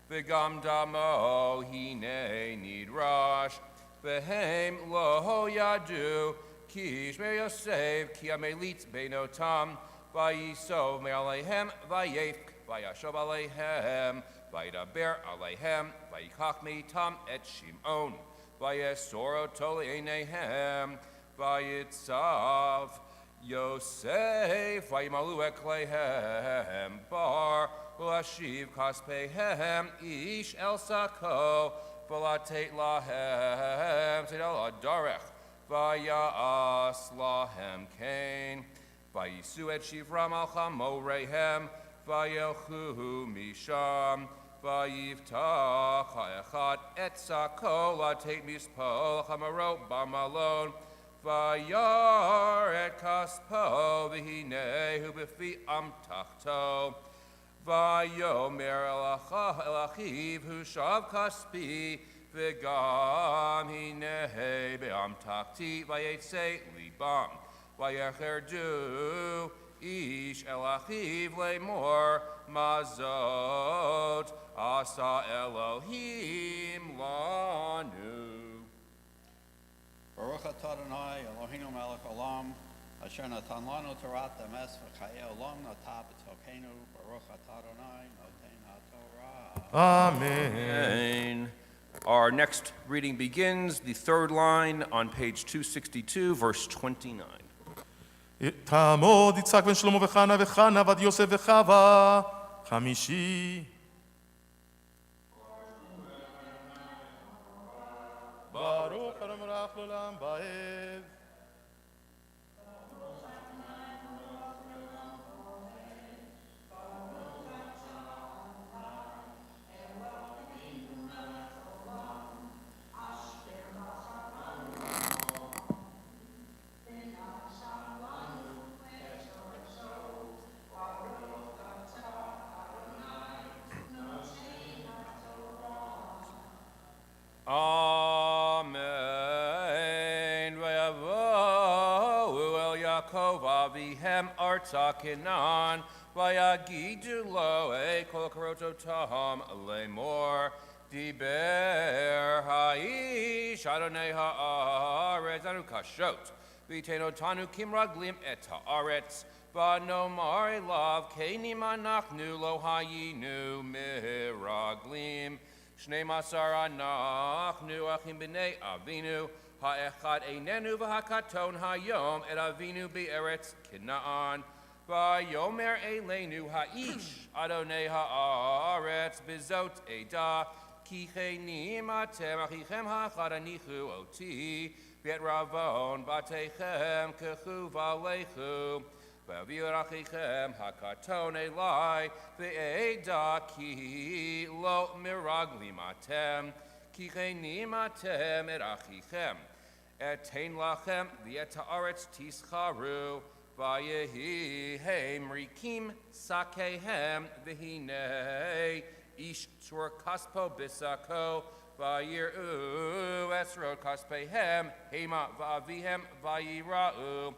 v'gam damo hine nidrash v'hem lo yadu ki shmer Yosef ki amelit beinotam v'yisov me'alehem v'yefk v'yashov alehem v'yidaber alehem v'yikach meitam et Shimon v'yesoro tol einehem v'yitzav Yosef, Vayimalu eklehem bar, V'lashiv kaspehem ish el sako, V'latet lahem tzedel adarech, V'ya'as lahem kain, V'yisu et shivram al chamorehem, V'yelchu misham, V'yiftach ha'echad et sako, Latet mispol chamarot b'malon, Vayar et kaspo v'hinehu b'fi amtachto. Vayomer el achiv hu shav kaspi v'gam hinehe be'amtachti vayetze libam. Vayecherdu ish el achiv lemor mazot asa Elohim lanu. Baruch Atah Adonai Eloheinu Melech Olam. Asher natan lanu Torah temes v'chaye olam nata b'tzokenu Baruch atah Adonai noten haTorah. Amen. Our next reading begins, the third line on page 262, verse 29. תעמוד יצחק בן שלמה וחנה וחנה בת יוסף וחווה חמישי. ברוך המבורך לעולם ועד. Amen. Vayavohu el Yaakov avihem arta Canaan, vayagidu lo kol karototam lemor, diber ha'ish Adonai ha'aretz anu kashot, v'tenotanu kimraglim et ha'aretz, v'nomar elav keinim anachnu lo hayinu miraglim. Shnei masar anachnu achim b'nei avinu, ha'echad einenu v'hakaton hayom et avinu be'eretz Canaan, v'yomer eleinu ha'ish Adonai ha'aretz b'zot eda, ki chenim atem achichem ha'achad anichu oti, v'et ravon batechem kechu v'alechu, V'aviur achichem hakaton elai ve'eda ki lo miraglim atem ki chenim atem et achichem etein lachem v'et haaretz tischaru v'yehi hem rikim sakehem v'hinei ish tzur kaspo bisako v'yiru esrod kaspehem hema v'avihem v'yira'u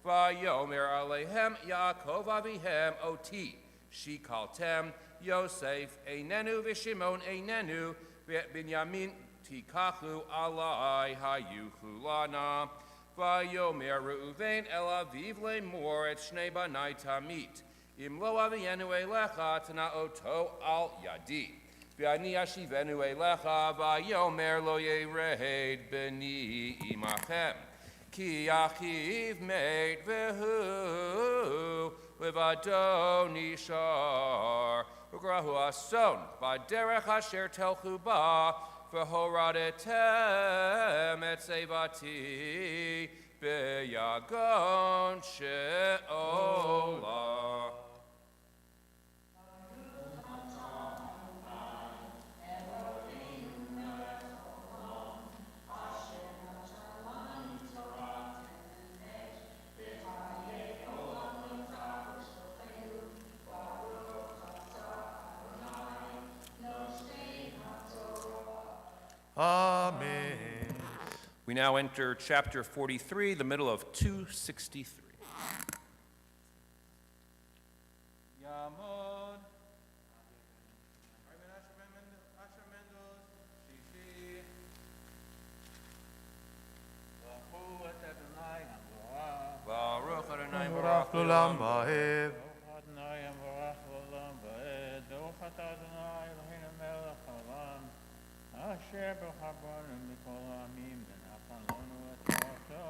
Vayomer alehem Yaakov avihem oti shikaltem Yosef einenu v'Shimon einenu v'Binyamin tikachu alai hayuchu lana Vayomer Reuven el aviv lemor et shnei banai tamit im lo avienu elecha tanaoto al yadi v'ani ashivenu elecha vayomer lo yered b'ni imachem Ki achiv meit v'hu levado nishar ugrahu ason b'derech asher telchu ba v'horadetem et sevati b'yagon she'olah. Amen. We now enter chapter 43, the middle of 263. Yamod. Baruch Adonai מבורך לעולם ועד. Adonai yamvarach l'olam va'ed, Baruch atah Adonai Eloheinu melech haolam, asher b'chabonu mikol ha'amim v'natan lanu et torato,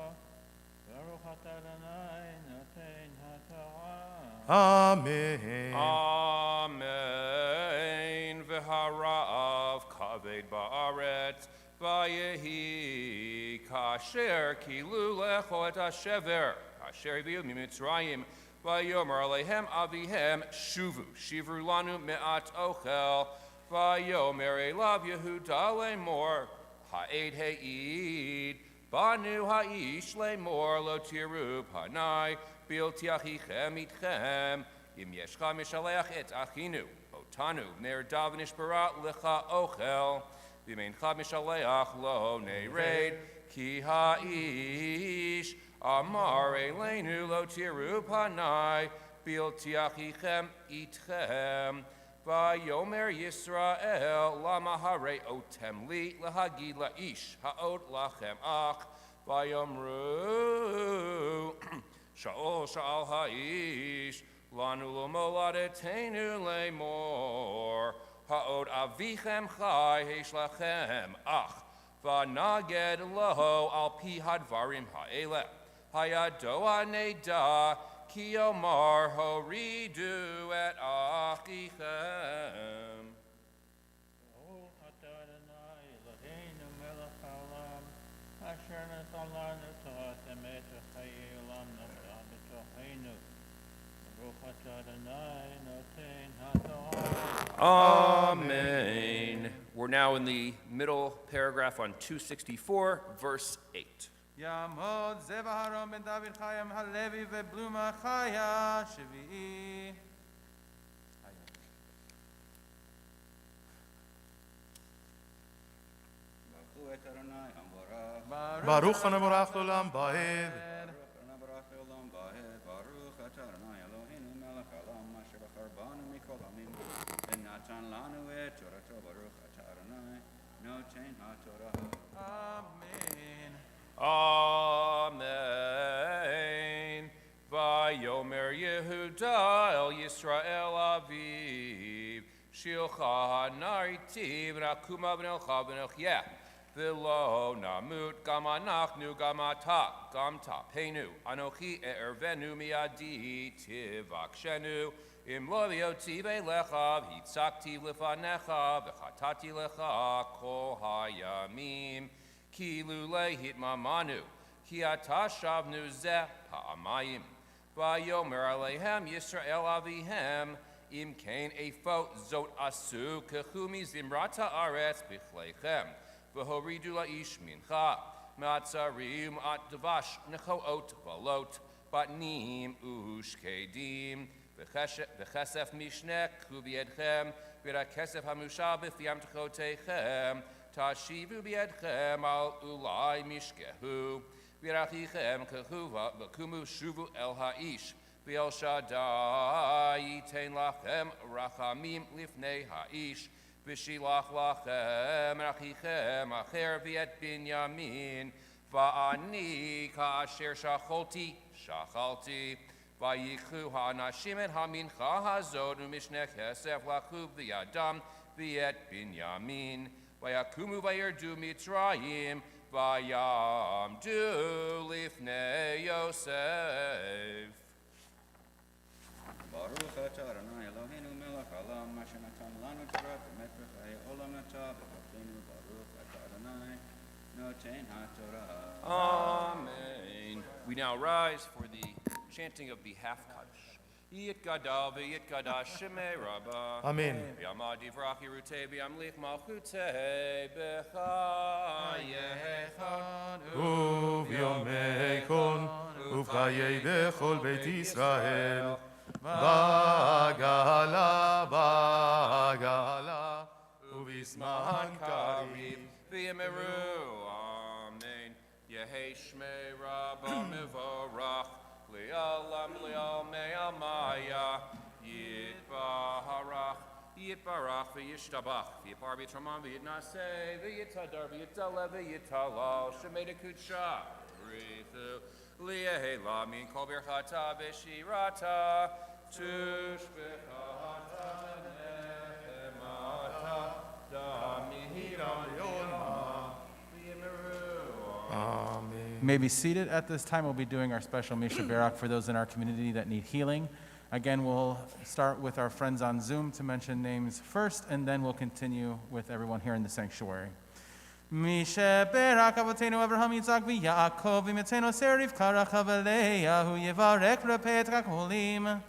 Baruch atah Adonai noten haTorah. Amen. Amen. V'harav kaved ba'aretz, v'yehi kasher kilu lecho et hashever, kasher hiviu mimitzrayim, v'yomer alehem avihem shuvu, shivru lanu me'at ochel, v'yomer elav Yehuda lemor, ha'ed ha'id, banu ha'ish lemor lo tiru panai, bilti achichem itchem, im yeshcha mishaleach et achinu, otanu ner dav nishbara lecha ochel, v'meincha mishaleach lo nered, ki ha'ish amar eleinu lo tiru panai, bilti achichem itchem, v'yomer Yisrael lama hare otem li lahagid la'ish ha'ot lachem ach, v'yomru Sha'ol sha'al ha'ish, lanu lo moladetenu lemor, ha'od avichem chai heish lachem, ach, v'naged lo al pi hadvarim ha'eleh, hayado aneda, ki omar horidu et achichem. Amen. We're now in the middle paragraph on 264, verse 8. Yamod Zevaharom ben David Chayam Halevi veBluma Chaya Shvi'i. Baruch HaNevorach L'Olam Ba'ed. Amen. Vayomer Yehuda el Yisrael Aviv, Shilcha Hanariti v'Rakuma v'Nelcha v'Nelcheh, v'lo namut gam anachnu gam ata gam tapenu, anochi e'ervenu miadi tivakshenu, im lo v'yotzi v'lecha v'hitzakti l'fanecha v'chatati lecha kol hayamim, ki lulei hitmamanu, ki ata shavnu zeh pa'amayim, vayomer alehem Yisrael avihem, im kain efot zot asu kechumi zimrata aretz bichleichem, v'horidu la'ish mincha, ma'atzarim at dvash nechoot valot, batnim ushkedim, v'chesef mishnek kubiedchem, v'rakesef hamusha b'fiam tchotechem, tashivu biedchem al ulai mishkehu, v'rachichem kehuva v'kumu shuvu el ha'ish, v'el shaddai yitein lachem rachamim lifnei ha'ish, v'shilach lachem rachichem acher v'et binyamin, va'ani ka'asher shacholti shachalti, v'yichu ha'anashim et hamincha hazod u'mishneh kesef lachuv v'yadam v'et binyamin, v'yakumu v'yerdu mitzrayim, v'yamdu lifnei Yosef. Baruch atah Adonai Eloheinu melech haolam, asher natan lanu Torah v'emet b'chayei olam nata, v'chavdenu baruch atah Adonai noten haTorah. Amen. We now rise for the chanting of the half Kaddish. Yit gadal v'yit gadash shemei rabba. Amen. V'yamad divrach yirutei v'yamlich malchutei b'chayechon Uvyomekon uvchayei bechol Beit Yisrael. Bagala, bagala, uvisman karim. v'yimeru. Amen. Yehei shmei rabba mivorach. Li'alam li'almei amaya. Yitbarach v'yishtabach. V'yipar v'yitraman v'yitnaseh. V'yitadar v'yitale v'yitalal. Shemei dekutsha. Rithu. Li'ehela min kol birchata v'shirata. Tushbechata nehemata. Damihira yolma. V'yimeru. Amen. You may be seated. At this time, we'll be doing our special Misha Barak for those in our community that need healing. Again, we'll start with our friends on Zoom to mention names first, and then we'll continue with everyone here in the sanctuary. Misha Barak Avotenu Avraham Yitzhak v'Yaakov v'Mitzenu Serif Karach Avaleya Hu Yevarek Repet Rakolim.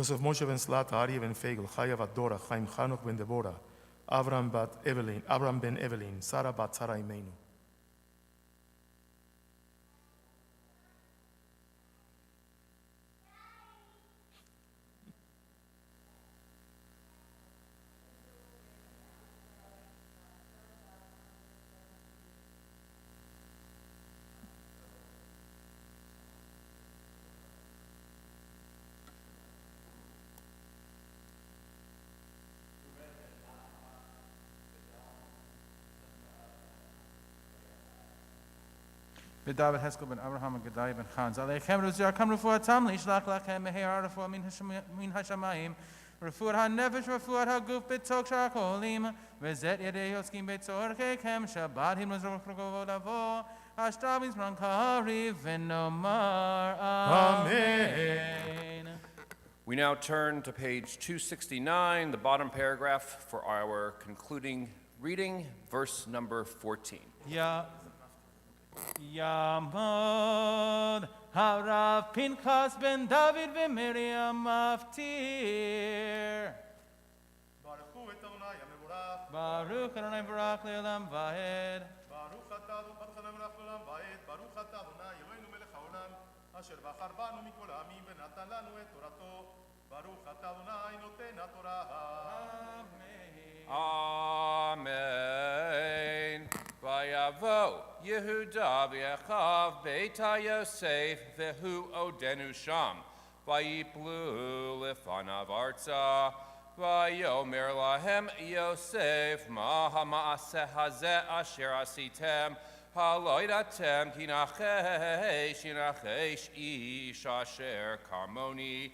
Yosef Moshe ben Slat, Aryeh ben Fegel, Chaya bat Dora, Chaim Chanoch ben Deborah, Avram ben Evelyn, Sarah bat Sarah Imenu. David Heskel ben Abraham and Gedai ben Chans. Aleichem Ruzir Kam Refuah Tam Lishlach Lachem Meher Refuah Min Hashamayim. Refuah HaNefesh Refuah HaGuf B'Tok Shakolim. Vezet Yedei Yoskim B'Tzor Kekem Shabbat Him Rozor Krogov Lavo. Ashtav Yisman Kari V'Nomar Amen. We now turn to page 269, the bottom paragraph for our concluding reading, verse number 14. Yamod Harav Pinchas ben David v'Miriam Maftir. Baruchu et Adonai HaMevorach. Baruch Adonai Barak Le'olam Vaed. Baruch atah Adonai Barak Le'olam Vaed. Baruch atah Adonai Eloheinu melech haolam. Asher bachar banu mikol ha'amim v'natan lanu et torato. Baruch atah Adonai noten ha'torah. Amen. Vayavo Yehuda v'Achav Beita Yosef v'hu odenu sham. Vayiplu lefanav arza. Vayomer lahem Yosef ma ha'ma'aseh hazeh asher asitem. Halo ydatem ki nachesh ish asher karmoni.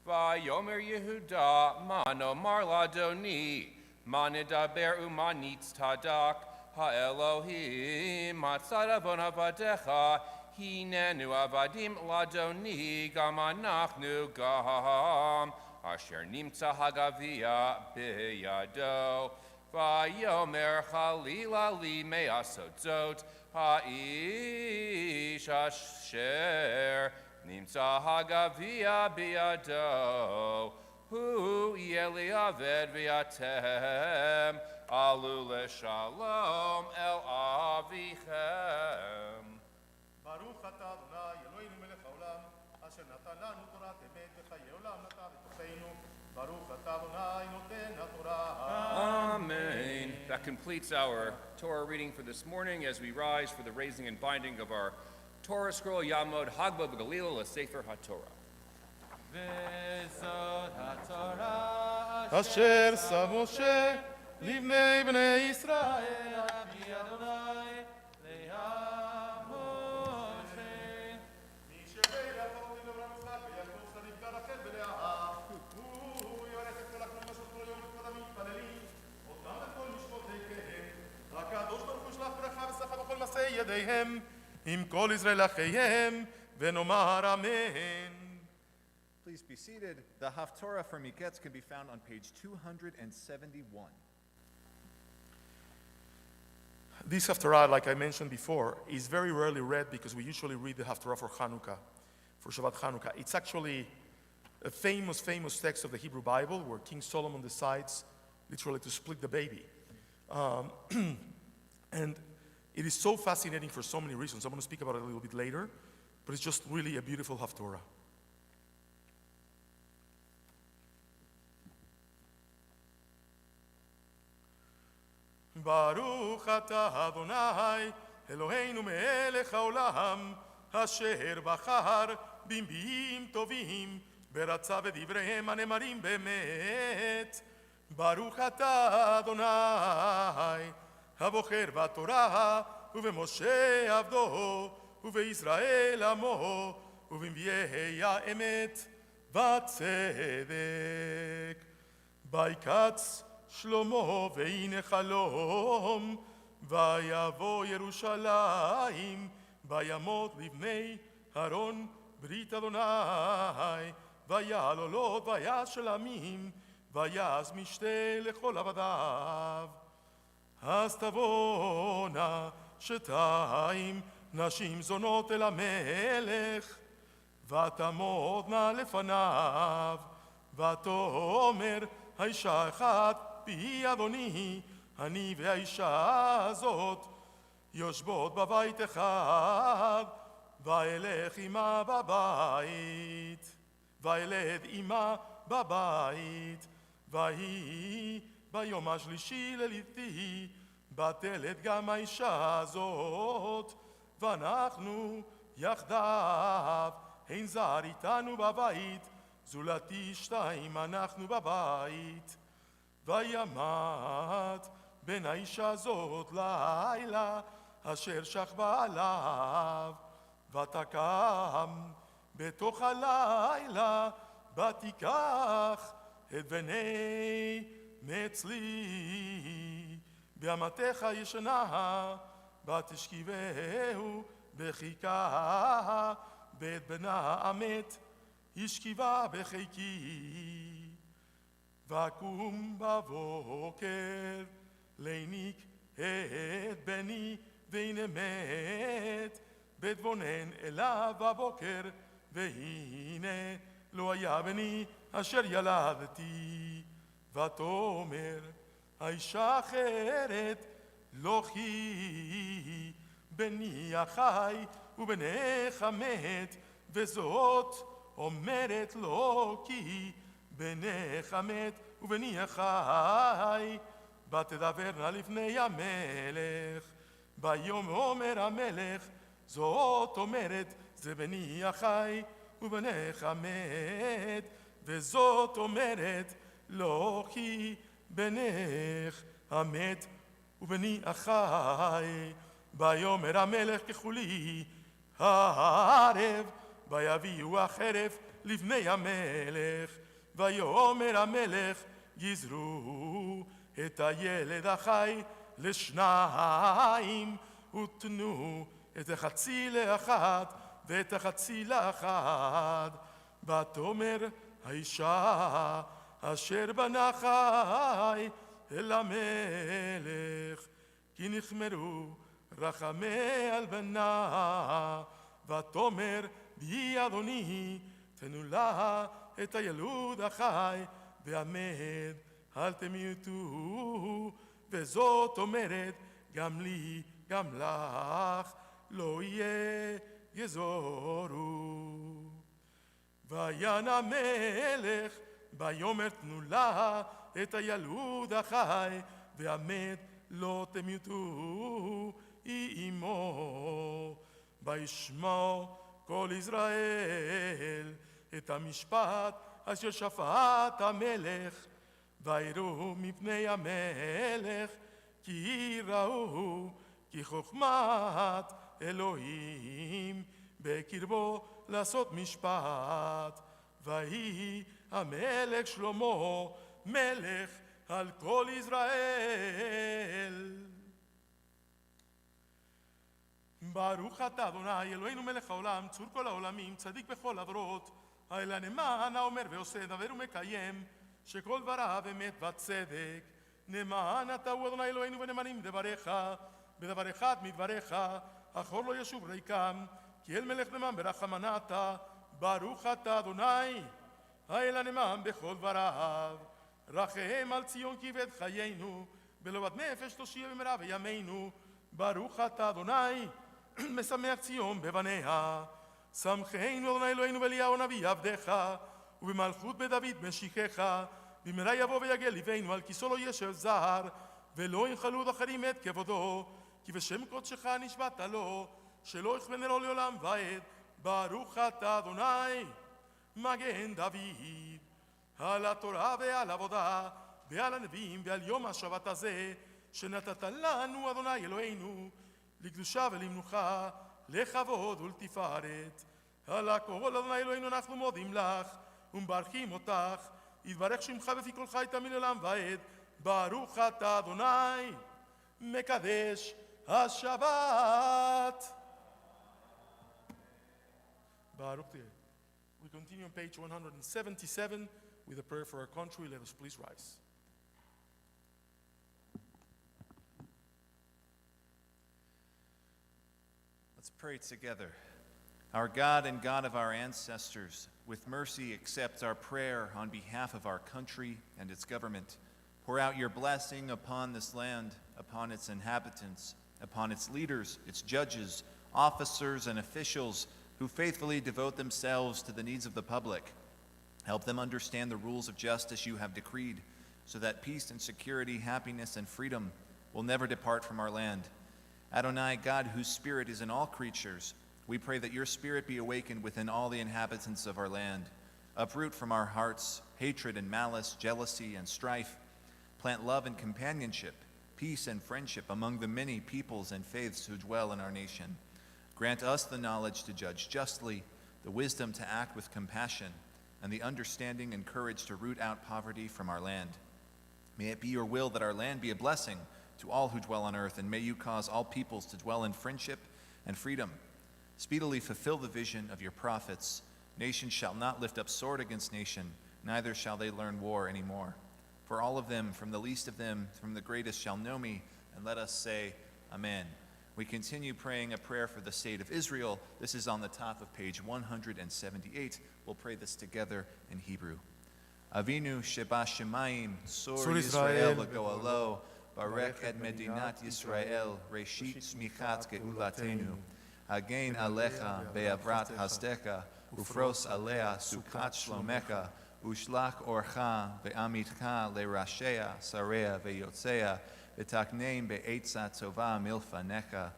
Vayomer Yehuda ma nomar ladoni. Ma nedaber u'ma nitztadak. Ha'Elohim matzad avon avadecha, hinenu avadim ladoni, gam anachnu gam, asher nimtza hagavia biyado, vayomer chalila li me'asotzot, ha'ish asher nimtza hagavia biyado, hu yeli aved v'yatem, Alu shalom el avichem. Baruch atah Adonai Eloheinu melech haolam. Asher natan lanu torat emet v'chayei olam natan b'tocheinu. Baruch atah Adonai noten ha'torah. Amen. That completes our Torah reading for this morning as we rise for the raising and binding of our Torah scroll, Yamod Hagba B'Galil LeSefer HaTorah. V'zot HaTorah Asher sa Moshe Livnei bnei Yisrael. Abi Adonai Le'amoshe. משבי לאבות לאברהם יצחק ויעקב שרבקה רחל ולאה. הוא יברך את כל הכלום אשר כל יום וכל המתפללים. אותם וכל משפחותיהם. הקדוש ברוך הוא ישלח ברכה ושכה בכל מעשי ידיהם. עם כל ישראל אחיהם. ונאמר אמן. Please be seated. The Haftorah for Miketz can be found on page 271. This Haftarah, like I mentioned before, is very rarely read because we usually read the Haftarah for Hanukkah, for Shabbat Hanukkah. It's actually a famous text of the Hebrew Bible where King Solomon decides literally to split the baby. And it is so fascinating for so many reasons. I'm going to speak about it a little bit later, but it's just really a beautiful Haftarah. Baruch atah Adonai Eloheinu melech haolam asher bachar bimbiim tovim beratza v'divreihem הנאמרים באמת. Baruch atah Adonai הבוחר בתורה ובמשה עבדו ובישראל עמו ובנביאי האמת והצדק. ויקץ שלמה והנה חלום ויבוא ירושלים וימות לבני אהרון ברית אדוני ויעל עולות ויעש שלמים ויעש משתה לכל עבדיו. אז תבואנה שתיים נשים זונות אל המלך ותעמודנה לפניו ותאמר האישה אחת בי אדוני, אני והאישה הזאת יושבות בבית אחד, ואלך עמה בבית, וילד עמה בבית, ויהי ביום השלישי ללידתי, בטלת גם האישה הזאת, ואנחנו יחדיו, אין זר איתנו בבית, זולתי שתיים אנחנו בבית. וימת בן האישה הזאת לילה, אשר שכבה עליו, ותקם בתוך הלילה, ותיקח את בני מצלי, באמתך ישנה, ותשכיבהו בחיקה, ואת בנה המת השכיבה בחיקי. ויקום בבוקר להניק את בני, והנה מת, ואתבונן אליו בבוקר, והנה לא היה בני אשר ילדתי. ותאמר האישה אחרת לא כי בני החי ובנך מת, וזאת אומרת לו כי בנך מת ובני החי. ותדברנה לפני המלך, ויאמר המלך, זאת אומרת זה בני החי ובנך מת, וזאת אומרת לא כי בנך המת ובני החי. ויאמר המלך ככולי הערב, ויביאו החרב לפני המלך. ויאמר המלך גזרו את הילד החי לשניים, ותנו את החצי לאחת ואת החצי לאחת. ותאמר האישה אשר בנה חי אל המלך, כי נחמרו רחמי על בנה. ותאמר בי אדוני, תנו לה את הילוד החי והמת, אל תמיתו. וזאת אומרת גם לי גם לך, לא יהיה יזורו. ויען המלך ויאמר, תנו לה את הילוד החי והמת, לא תמיתו עמו. וישמע כל ישראל את המשפט אשר שפט המלך, ויראו מפני המלך, כי ראו כי חוכמת אלוהים בקרבו לעשות משפט. ויהי המלך שלמה מלך על כל ישראל. ברוך אתה אדוני אלוהינו מלך העולם, צור כל העולמים, צדיק בכל עברות, האל הנאמן האומר ועושה דבר ומקיים, שכל דבריו אמת וצדק. נאמן אתה הוא אדוני אלוהינו ונאמנים דבריך, בדבר אחד מדבריך אחור לא ישוב ריקם, כי אל מלך נאמן ברחמנה אתה. ברוך אתה אדוני האל הנאמן בכל דבריו, רחם על ציון כי הבאת חיינו, בלבד נפש תושיע במהרה בימינו. ברוך אתה אדוני משמח ציון בבניה, שמחנו אדוני אלוהינו באליהו הנביא עבדך, ובמלכות בדוד משיחך, במהרה יבוא ויגל ליבנו, על כיסו לא ישב זר, ולא ינחלו עוד אחרים את כבודו, כי בשם קודשך נשבעת לו, שלא יכווננו לעולם ועד. ברוך אתה אדוני מגן דוד, על התורה ועל עבודה ועל הנביאים ועל יום השבת הזה, שנתת לנו אדוני אלוהינו, לקדושה ולמנוחה, לכבוד ולתפארת. על הכל אדוני אלוהינו אנחנו מודים לך ומברכים אותך, יתברך שמך בפי כל חי תמיד לעולם ועד. ברוך אתה אדוני מקדש השבת. Baruch Teh. We continue on page 177 with a prayer for our country. Let us please rise. Let's pray together. Our God and God of our ancestors, with mercy accept our prayer on behalf of our country and its government. Pour out your blessing upon this land, upon its inhabitants, upon its leaders, its judges, officers, and officials who faithfully devote themselves to the needs of the public. Help them understand the rules of justice you have decreed, so that peace and security, happiness and freedom will never depart from our land. Adonai, God whose spirit is in all creatures, we pray that your spirit be awakened within all the inhabitants of our land. Uproot from our hearts hatred and malice, jealousy and strife. Plant love and companionship, peace and friendship among the many peoples and faiths who dwell in our nation. Grant us the knowledge to judge justly, the wisdom to act with compassion, and the understanding and courage to root out poverty from our land. May it be your will that our land be a blessing to all who dwell on earth, and may you cause all peoples to dwell in friendship and freedom. Speedily fulfill the vision of your prophets. Nation shall not lift up sword against nation, neither shall they learn war anymore. For all of them, from the least of them, from the greatest, shall know me, and let us say, Amen. We continue praying a prayer for the state of Israel. This is on the top of page 178. We'll pray this together in Hebrew. Avinu sheba shemayim, Sur Yisrael v'go'alo, Barek et Medinat Yisrael, Reshit smichat geulatenu. Hagen alecha be'avrat hasdeka, ufros alea sukat shlomecha, ushlach orcha ve'amitcha lerashea, sarea ve'yotzea, v'takneim be'etza tova milfanecha.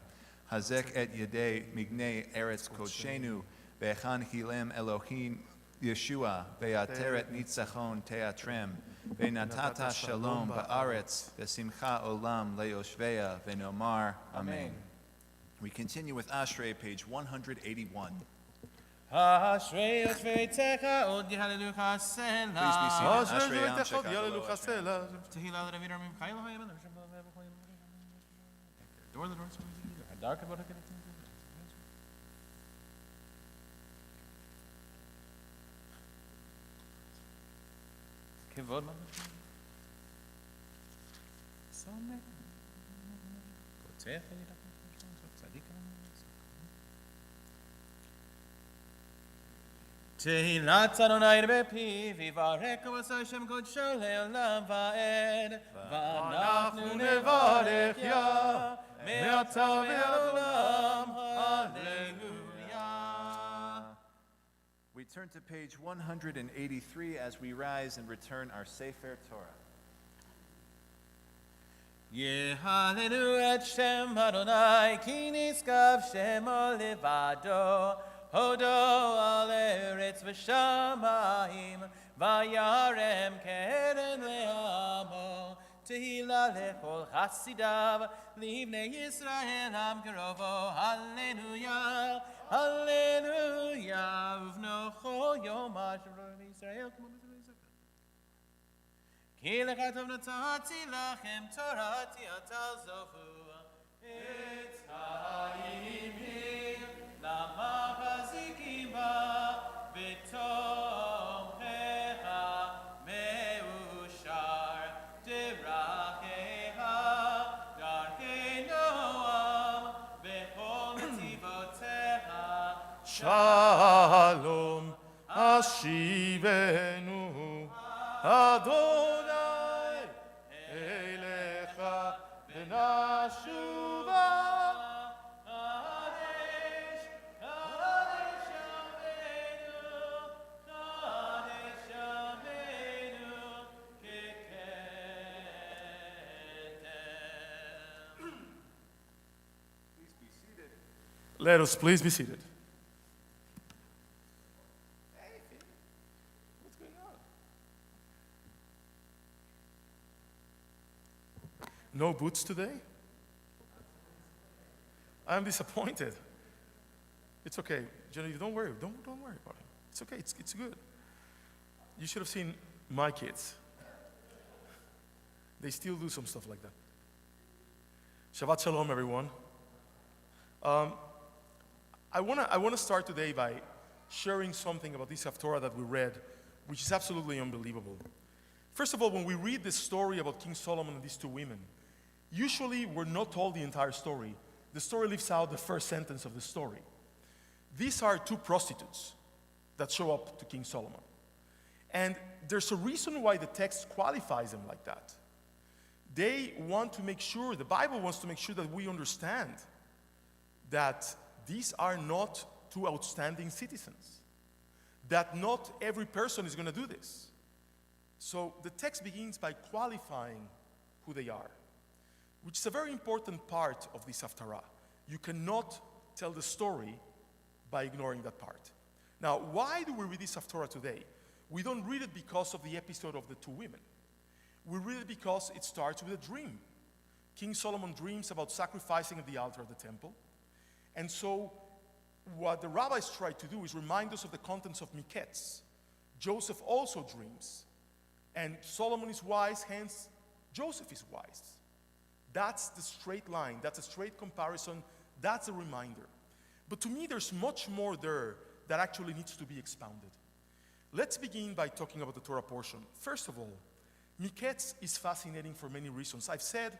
Hazek et yedei mignei eretz kodshenu, ve'chan hilem Elohim Yeshua, ve'ateret nitzachon teatrem, ve'natata shalom ba'aretz, ve'simcha olam le'yoshveya, ve'nomar, Amen. We continue with Ashrei, page 181. Ashrei Yoshvei Techa Od Hallelujah Selah. Please be seated. Ashrei Am Shekach Lo Tehillah Ravir Amim Chayil Hayim and Hashem Door the doors. Dark about it. Kivod man. Somek. Kotzeh Hayida. Tehillat Adonai bepi, vivarek v'asashem kodsho le'olam va'ed, v'anachnu nevarech ya, me'ata ve'olam, hallelujah. We turn to page 183 as we rise and return our Sefer Torah. Yehalelu et Shem Adonai, ki niskav shemo levado, Hodo al eretz v'shamayim, vayarem keren le'amo, tehillah lechol chasidav, livnei Yisrael am kerovo, hallelujah, hallelujah, uvnocho yom asher Yisrael k'mo b'Yisrael. Ki lechatov natati lachem torati atal zofu, etz ha'imim, lama chazikim ba, v'tomchecha meushar, derachecha, darkei noam, v'chol netivotecha, Shalom Ashivenu Adonai Elecha V'nashuva Kadesh, Kadesh Avenu, Kadesh Avenu, Keketem. Let us please be seated. What's going on? No boots today? I'm disappointed. It's okay. Genevieve, don't worry. Don't worry about it. It's okay. It's good. You should have seen my kids. They still do some stuff like that. Shabbat Shalom, everyone. I want to start today by sharing something about this Haftorah that we read, which is absolutely unbelievable. First of all, when we read this story about King Solomon and these two women, usually we're not told the entire story. The story leaves out the first sentence of the story. These are two prostitutes that show up to King Solomon. And there's a reason why the text qualifies them like that. They want to make sure, the Bible wants to make sure that we understand that these are not two outstanding citizens, that not every person is going to do this. So the text begins by qualifying who they are, which is a very important part of this Haftarah. You cannot tell the story by ignoring that part. Now, why do we read this Haftarah today? We don't read it because of the episode of the two women. We read it because it starts with a dream. King Solomon dreams about sacrificing at the altar of the temple. And so what the rabbis try to do is remind us of the contents of Miketz. Joseph also dreams. And Solomon is wise, hence Joseph is wise. That's the straight line. That's a straight comparison. That's a reminder. But to me, there's much more there that actually needs to be expounded. Let's begin by talking about the Torah portion. First of all, Miketz is fascinating for many reasons. I've said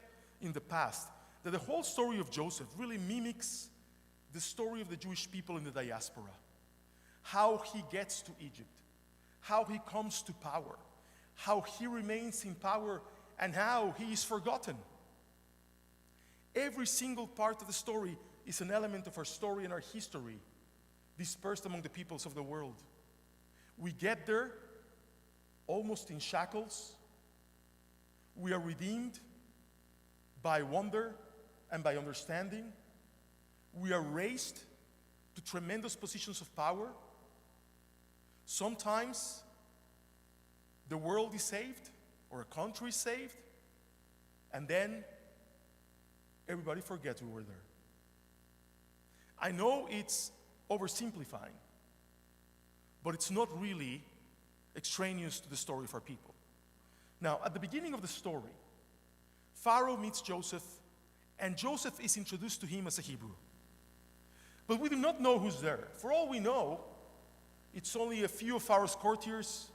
in the past that the whole story of Joseph really mimics the story of the Jewish people in the diaspora. How he gets to Egypt, how he comes to power, how he remains in power, and how he is forgotten. Every single part of the story is an element of our story and our history dispersed among the peoples of the world. We get there almost in shackles. We are redeemed by wonder and by understanding. We are raised to tremendous positions of power. Sometimes the world is saved or a country is saved, and then everybody forgets we were there. I know it's oversimplifying, but it's not really extraneous to the story of our people. Now, at the beginning of the story, Pharaoh meets Joseph, and Joseph is introduced to him as a Hebrew. But we do not know who's there. For all we know, it's only a few of Pharaoh's courtiers,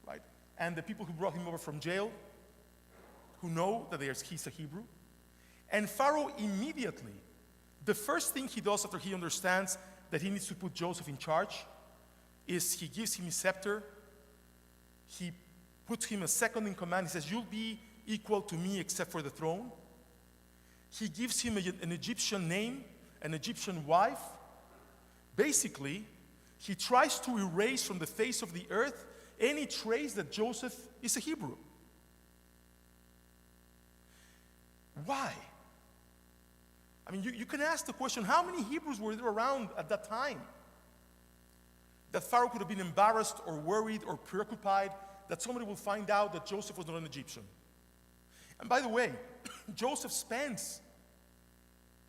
right? And the people who brought him over from jail, who know that he's a Hebrew. And Pharaoh immediately, the first thing he does after he understands that he needs to put Joseph in charge is he gives him his scepter. He puts him a second in command. He says, "You'll be equal to me except for the throne." He gives him an Egyptian name, an Egyptian wife. Basically, he tries to erase from the face of the earth any trace that Joseph is a Hebrew. Why? I mean, you can ask the question, how many Hebrews were there around at that time? That Pharaoh could have been embarrassed or worried or preoccupied that somebody will find out that Joseph was not an Egyptian. And by the way, Joseph spends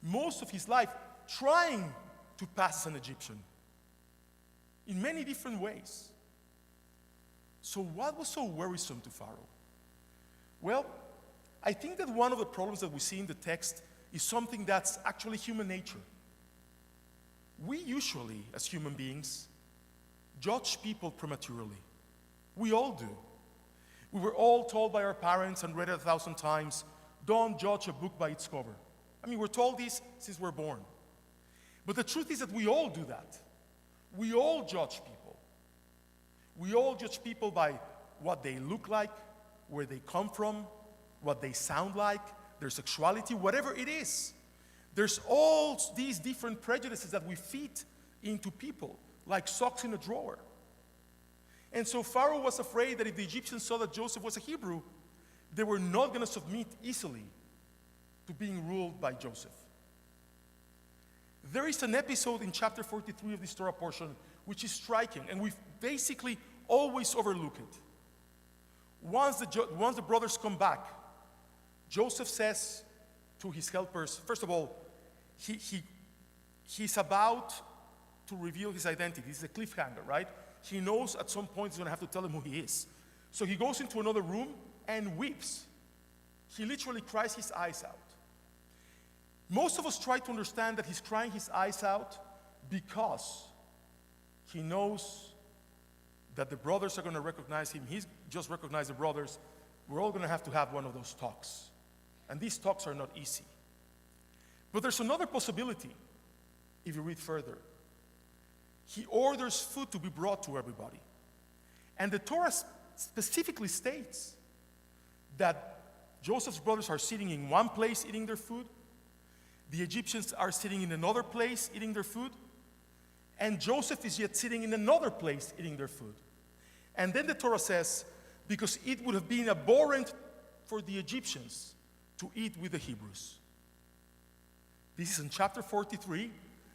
most of his life trying to pass as an Egyptian in many different ways. So what was so worrisome to Pharaoh? Well, I think that one of the problems that we see in the text is something that's actually human nature. We usually, as human beings, judge people prematurely. We all do. We were all told by our parents and read it 1,000 times, don't judge a book by its cover. I mean, we're told this since we're born. But the truth is that we all do that. We all judge people. We all judge people by what they look like, where they come from, what they sound like, their sexuality, whatever it is. There's all these different prejudices that we feed into people, like socks in a drawer. And so Pharaoh was afraid that if the Egyptians saw that Joseph was a Hebrew, they were not going to submit easily to being ruled by Joseph. There is an episode in chapter 43 of this Torah portion which is striking, and we basically always overlook it. Once the brothers come back, Joseph says to his helpers, first of all, he's about to reveal his identity. This is a cliffhanger, right? He knows at some point he's going to have to tell them who he is. So he goes into another room and weeps. He literally cries his eyes out. Most of us try to understand that he's crying his eyes out because he knows that the brothers are going to recognize him. He's just recognized the brothers. We're all going to have one of those talks. And these talks are not easy. But there's another possibility if you read further. he orders food to be brought to everybody. And the Torah specifically states that Joseph's brothers are sitting in one place eating their food, the Egyptians are sitting in another place eating their food, and Joseph is yet sitting in another place eating their food. And then the Torah says, because it would have been abhorrent for the Egyptians to eat with the Hebrews. This is in chapter 43.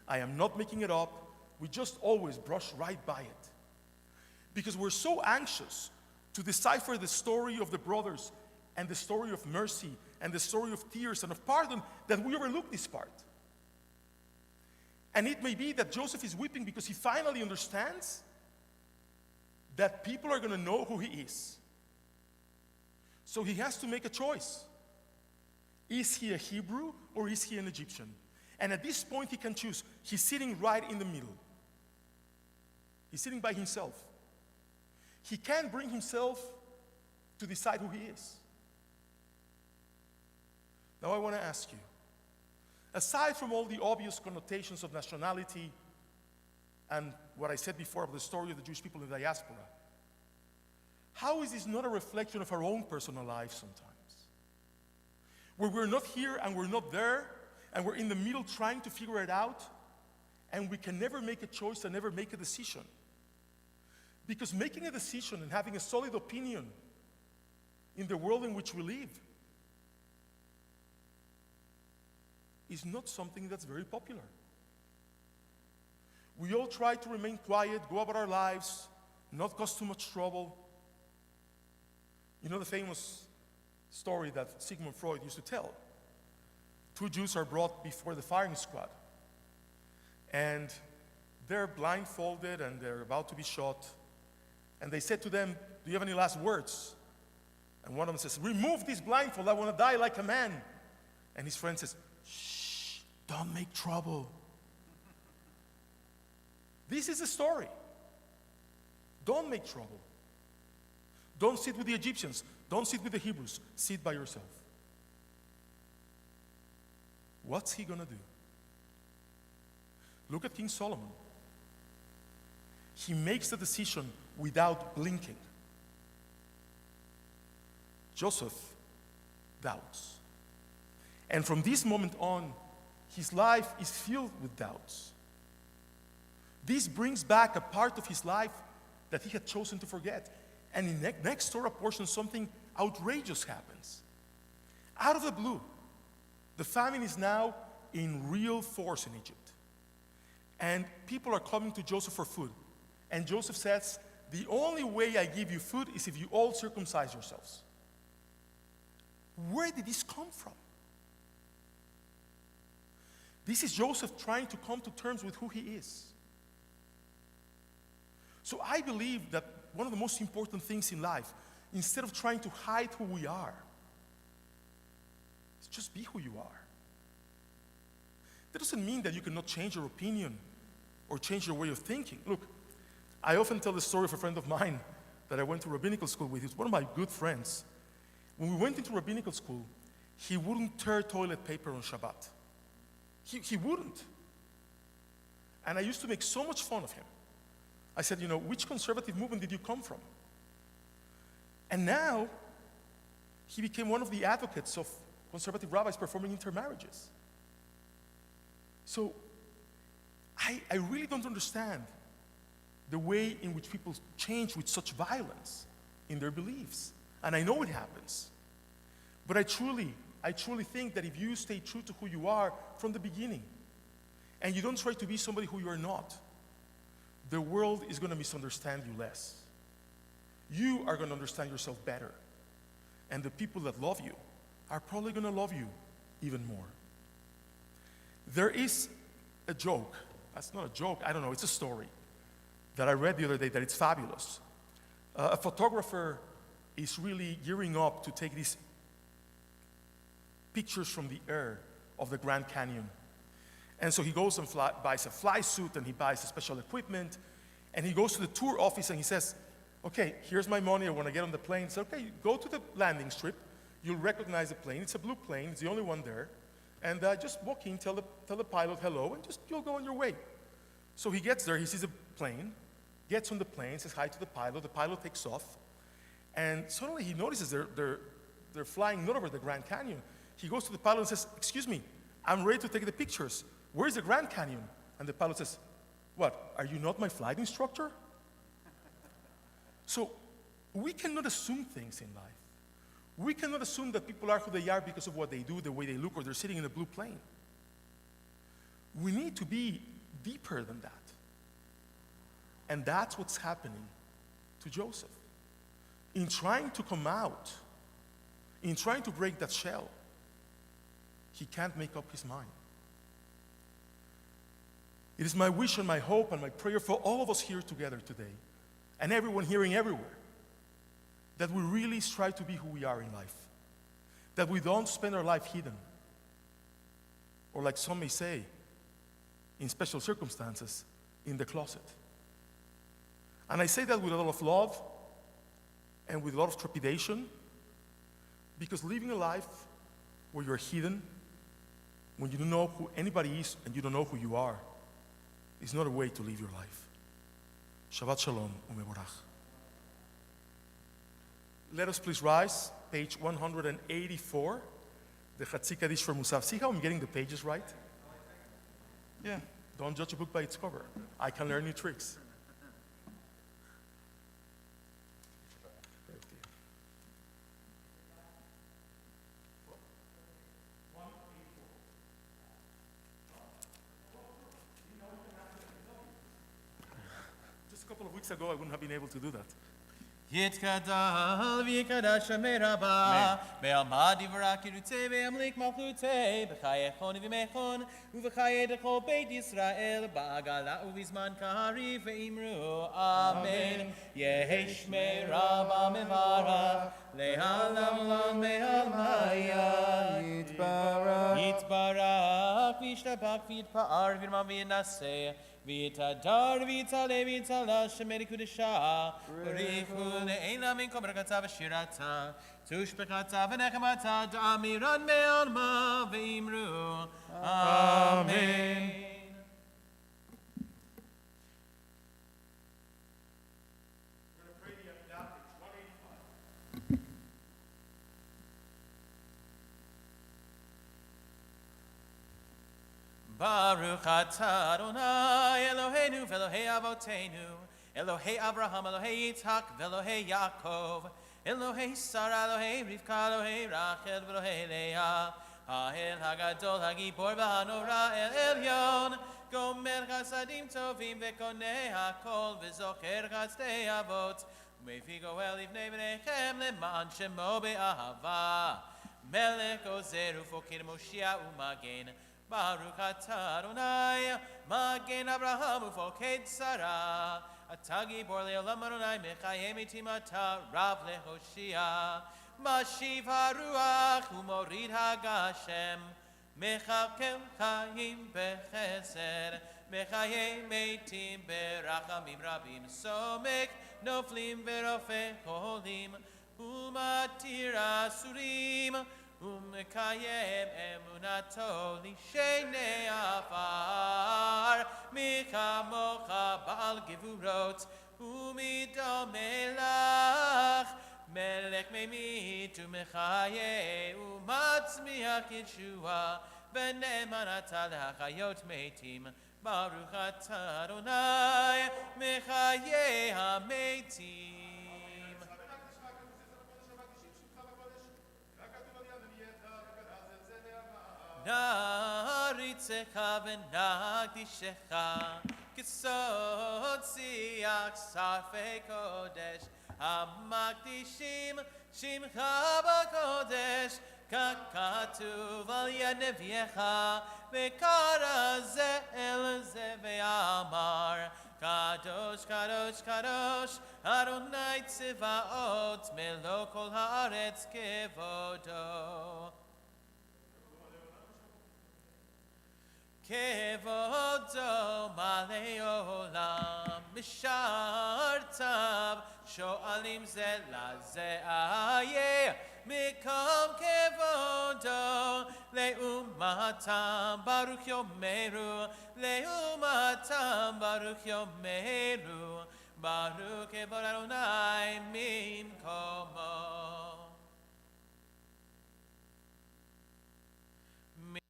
I am not making it up. We just always brush right by it. Because we're so anxious to decipher the story of the brothers and the story of mercy and the story of tears and of pardon that we overlook this part. And it may be that Joseph is weeping because he finally understands that people are going to know who he is. So he has to make a choice. Is he a Hebrew or is he an Egyptian? And at this point he can choose. He's sitting right in the middle. He's sitting by himself. He can't bring himself to decide who he is. Now I want to ask you, aside from all the obvious connotations of nationality and what I said before of the story of the Jewish people in the diaspora, how is this not a reflection of our own personal lives sometimes? Where we're not here and we're not there, and we're in the middle trying to figure it out, and we can never make a choice and never make a decision. Because making a decision and having a solid opinion in the world in which we live is not something that's very popular. We all try to remain quiet, go about our lives, not cause too much trouble. You know the famous story that Sigmund Freud used to tell. Two Jews are brought before the firing squad. And they're blindfolded and they're about to be shot. And they said to them, "Do you have any last words?" And one of them says, "Remove this blindfold, I want to die like a man." And his friend says, "Shh, don't make trouble." This is the story. Don't make trouble. Don't sit with the Egyptians. Don't sit with the Hebrews. Sit by yourself. What's he going to do? Look at King Solomon. He makes the decision without blinking. Joseph doubts. And from this moment on, his life is filled with doubts. This brings back a part of his life that he had chosen to forget. And in the next Torah portion, something outrageous happens. Out of the blue, the famine is now in real force in Egypt. And people are coming to Joseph for food. And Joseph says, "The only way I give you food is if you all circumcise yourselves." Where did this come from? This is Joseph trying to come to terms with who he is. So I believe that one of the most important things in life, instead of trying to hide who we are, is just be who you are. That doesn't mean that you cannot change your opinion or change your way of thinking. Look, I often tell the story of a friend of mine that I went to rabbinical school with. He's one of my good friends. When we went into rabbinical school, he wouldn't tear toilet paper on Shabbat. He wouldn't. And I used to make so much fun of him. I said, "You know, which conservative movement did you come from?" And now, he became one of the advocates of conservative rabbis performing intermarriages. So, I really don't understand the way in which people change with such violence in their beliefs. And I know it happens. But I truly think that if you stay true to who you are from the beginning, and you don't try to be somebody who you are not, the world is going to misunderstand you less. You are going to understand yourself better. And the people that love you are probably going to love you even more. There is a joke. That's not a joke. I don't know. It's a story that I read the other day that it's fabulous. A photographer is really gearing up to take these pictures from the air of the Grand Canyon. And so he goes and buys a fly suit, and he buys a special equipment, and he goes to the tour office and he says, "Okay, here's my money, I want to get on the plane." So, "Okay, go to the landing strip, you'll recognize the plane, it's a blue plane, it's the only one there, and just walk in, tell the pilot hello, and just you'll go on your way." So he gets there, he sees a plane, gets on the plane, says hi to the pilot takes off, and suddenly he notices they're flying not over the Grand Canyon. He goes to the pilot and says, "Excuse me, I'm ready to take the pictures. Where's the Grand Canyon?" And the pilot says, "What, are you not my flight instructor?" So we cannot assume things in life. We cannot assume that people are who they are because of what they do, the way they look, or they're sitting in a blue plane. We need to be deeper than that. And that's what's happening to Joseph. In trying to come out, in trying to break that shell, he can't make up his mind. It is my wish and my hope and my prayer for all of us here together today, and everyone hearing everywhere, that we really strive to be who we are in life. That we don't spend our life hidden. Or like some may say, in special circumstances, in the closet. And I say that with a lot of love and with a lot of trepidation, because living a life where you're hidden, when you don't know who anybody is and you don't know who you are, is not a way to live your life. Shabbat Shalom u'mevorach. Let us please rise, page 184, the Chatzi Kaddish for Musaf. See how I'm getting the pages right? Yeah, don't judge a book by its cover. I can learn new tricks. Just a couple of weeks ago, I wouldn't have been able to do that. יתגדל ויקדש שמי רבה, בעלמא דברה קירוצי וימליך מלכותי, בחיי חון ובימי ובחיי דכל בית ישראל, בעגלה ובזמן קריב ואמרו אמן. יהי שמי רבה מברך, לעולם עולם מעלמיה יתברך וישתבח ויתפאר וירמה וינשא ויתהדר ויתעלה ויתעלה שמי קודשה בריחו לעילם מן כל ברכתה ושירתה תושבחתה ונחמתה דאמירן בעלמא ואמרו אמן. Baruch atah Adonai Eloheinu v'Elohei Avoteinu Elohei Abraham Elohei Yitzhak v'Elohei Yaakov Elohei Sarah Elohei Rivka Elohei Rachel v'Elohei Leah Ha'el Hagadol Hagibor v'Hanora El Elyon Gomer Chasadim Tovim v'Konei Hakol v'Zocher Chazdei Avot U'Mevi Goel Livnei B'nechem Leman Shemo Be'ahava Melech Ozer Ufokir Moshiach U'Magen Baruch atah Adonai, Magen Abraham ufoked Sarah, atah gibor le'olam Adonai, mechayem itim atah Rav leHoshia, Mashiv haruach umorid hagashem, mechakel chayim bechesed, mechayem itim berachamim rabim, somek noflim verofe holim, umatir asurim, Umekayem emunato lishenei afar Michamocha ba'al gevurot Umidom melach Melech meimit umechaye Umatzmiach Yeshua V'ne'emanata le'achayot meitim Baruch atah Adonai mechaye hametim. Naritzecha v'nagdishecha Kisot siach sarfei kodesh Hamagdishim shimcha b'kodesh Kakatuv al yad neviecha V'kara ze el ze ve'amar Kadosh, Kadosh, Kadosh Adonai tzivaot Melo kol haaretz kevodo Kevodo malei olam mishartav שואלים זה לזה איה מקום כבודו לעומתם ברוך יאמרו לעומתם ברוך יאמרו ברוך כבוד אדוני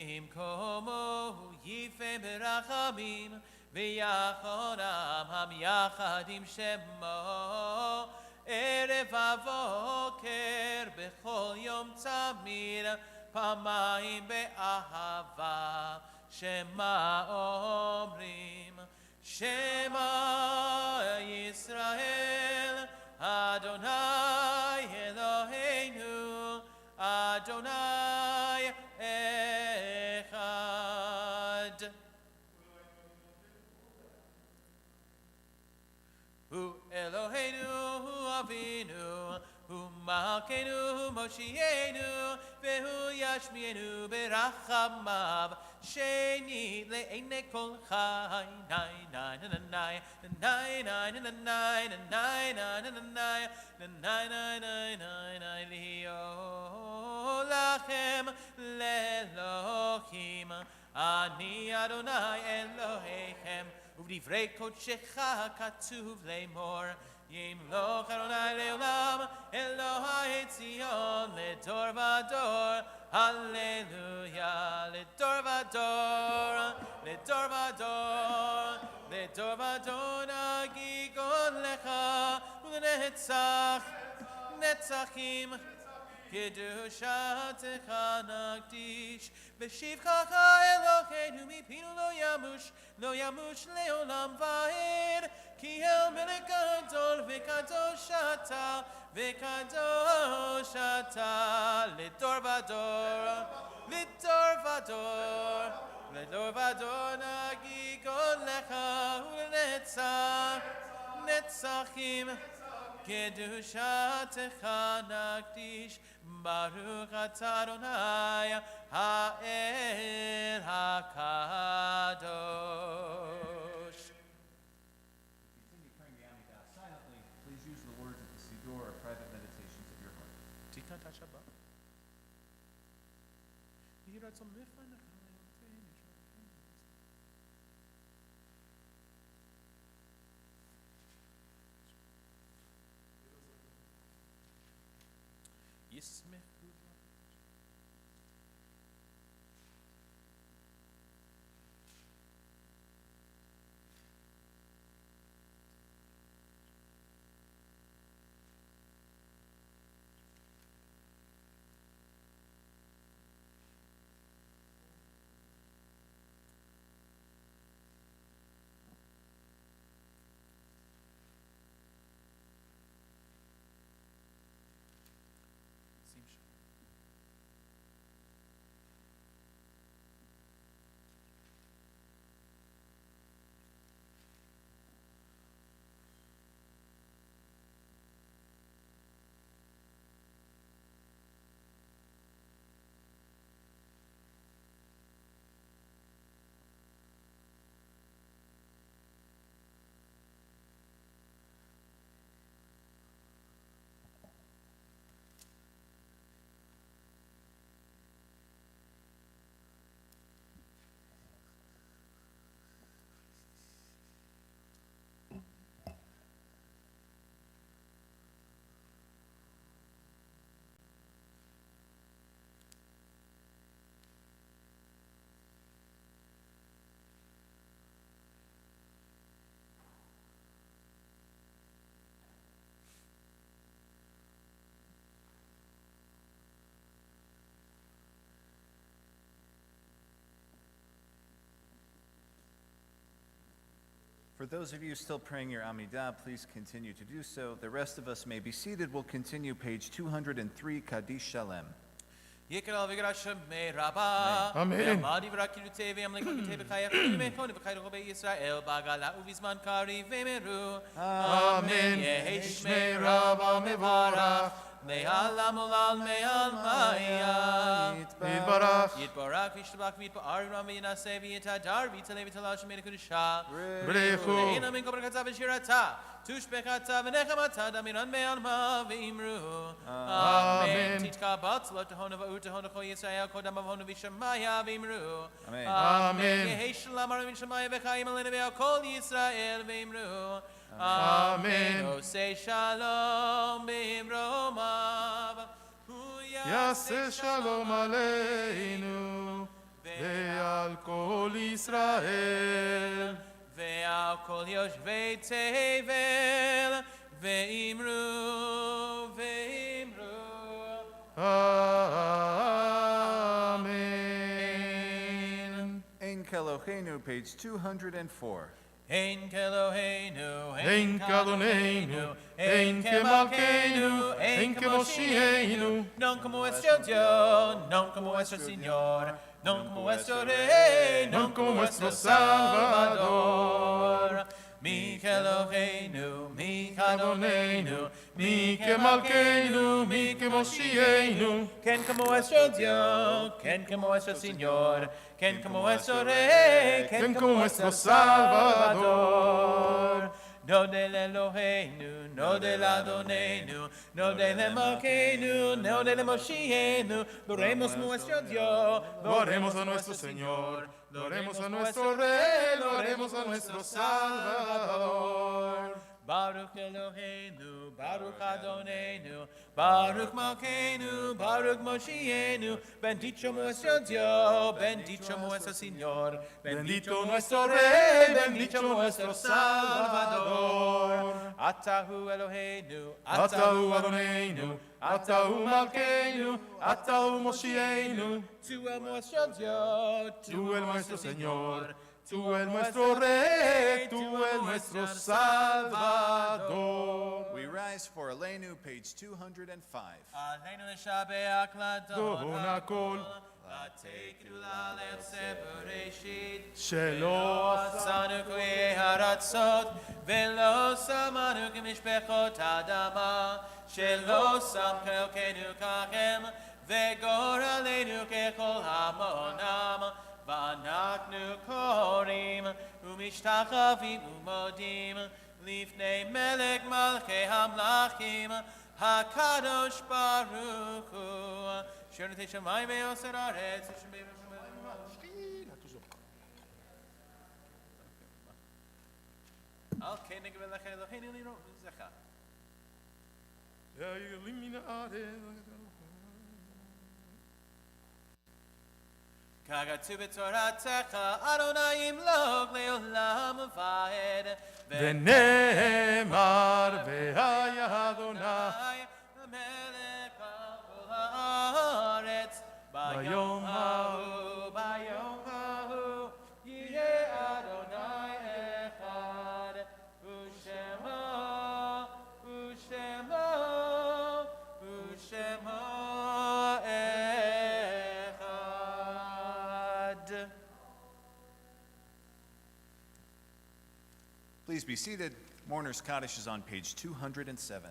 ממקומו יפה ברחמים ויחונם המייחדים שמו ערב ובוקר בכל יום תמיד פעמיים באהבה שמה אומרים שמה ישראל אדוני אלוהינו אדוני אחד הוא אלוהינו הוא אבינו הוא מלכנו הוא מושיענו והוא ישמיענו ברחמיו שנית לעיני כל חי נאי נאי נאי נאי נאי נאי נאי נאי נאי נאי נאי להיות לכם לאלוהים אני אדוני אלוהיכם ובדברי קודשך כתוב לאמור ימלוך אדוני לעולם אלוהי ציון לדור ודור הללויה לדור ודור לדור ודור לדור ודור נגיגון לך ולנצח נצחים קדושתך נקדיש בשבחך אלוהינו מפינו לא ימוש לעולם ועד כי אל מלך גדול וקדוש אתה וקדוש אתה לדור ודור לדור ודור לדור ודור נגיגון לך ולנצח נצחים קדושתך נקדיש ברוך אתה אדוני האל הקדוש. Continue praying the Amidah silently. Please use the words of the Siddur or private meditations of your heart. תיקנת השבת. יהי רצון לפניך ישמחו For those of you still praying your Amidah, please continue to do so. The rest of us may be seated. We'll continue page 203, Kaddish Shalem. יקרא וגרע שמי רבה, אמן. ועמד יברא קילותי וימליך וקטי וחייך ומכון וחייך בישראל בעגלה ובזמן קריב ואמרו אמן. יהי שמי רבה מבורך לעולם עולם מעלמיה. יתברך, יתברך וישתבח ויתפאר וירם וינשא ויתהדר ויתעלה ויתעלה שמי לקדושה. ברכו, לעילא מן כל ברכתה ושירתה, תושבחתה ונחמתה דמירן בעלמה ואמרו אמן. תתקבל צלות תהונה ואור תהונה כל ישראל קודם אבהונה ושמיה ואמרו אמן. אמן. יהי שלום ארץ מן שמיה וחיים עלינו ועל כל ישראל ואמרו אמן. עושה שלום במרומיו הוא יעשה שלום עלינו ועל כל ישראל. ועל כל יושבי תבל ואמרו אמן. Ein Kelohenu, page 204. אין כאלוהינו, אין כאדוננו, אין כמלכנו, אין כמושיענו. non como vuestro Dios, non como vuestro Señor, non como vuestro Rey, non como vuestro Salvador. Mi Eloheinu, mi Adonenu, מי כמלכנו, מי כמושיענו. Ken como vuestro Dios, Ken como vuestro Señor, Ken como vuestro Rey, Ken como vuestro Salvador. No del Eloheinu, no del Adonenu, no del Malkeinu, no del Moshienu. Lo haremos nuestro Dios, Lo haremos a nuestro Señor, lo haremos a nuestro Rey, lo haremos a nuestro Salvador. Baruch Eloheinu, Baruch Adonenu, Baruch Malkeinu, Baruch Moshienu. Bendito nuestro Dios, bendito nuestro Señor, Bendito nuestro Rey, bendito nuestro Salvador. Atahu Eloheinu, Atahu Adonenu, Atahu Malkeinu, Atahu Moshienu. Tú el nuestro Dios, Tú el nuestro Señor, tú el nuestro Rey, tú el nuestro Salvador. We rise for Aleinu, page 205. Aleinu לשבח דון לדון הכל, ותקנו ללב בראשית שלא עשנו כהי הרצות ולא שמנו כמשפחות אדמה שלא שם חלקנו כהם וגורלנו ככל המונם ואנחנו קוראים ומשתחווים ומודים לפני מלך מלכי המלכים הקדוש ברוך הוא אשר נותן שמיים ויוצר הארץ ושמיים על כן נגבה לך אלוהינו לראות זכה יעלים מן הארץ. ככתוב בתורתך אדוני ימלוך לעולם ועד ונאמר והיה אדוני המלך על כל הארץ ביום ההוא יהיה אדוני אחד ושמו אחד. Please be seated. Mourner's Kaddish is on page 207.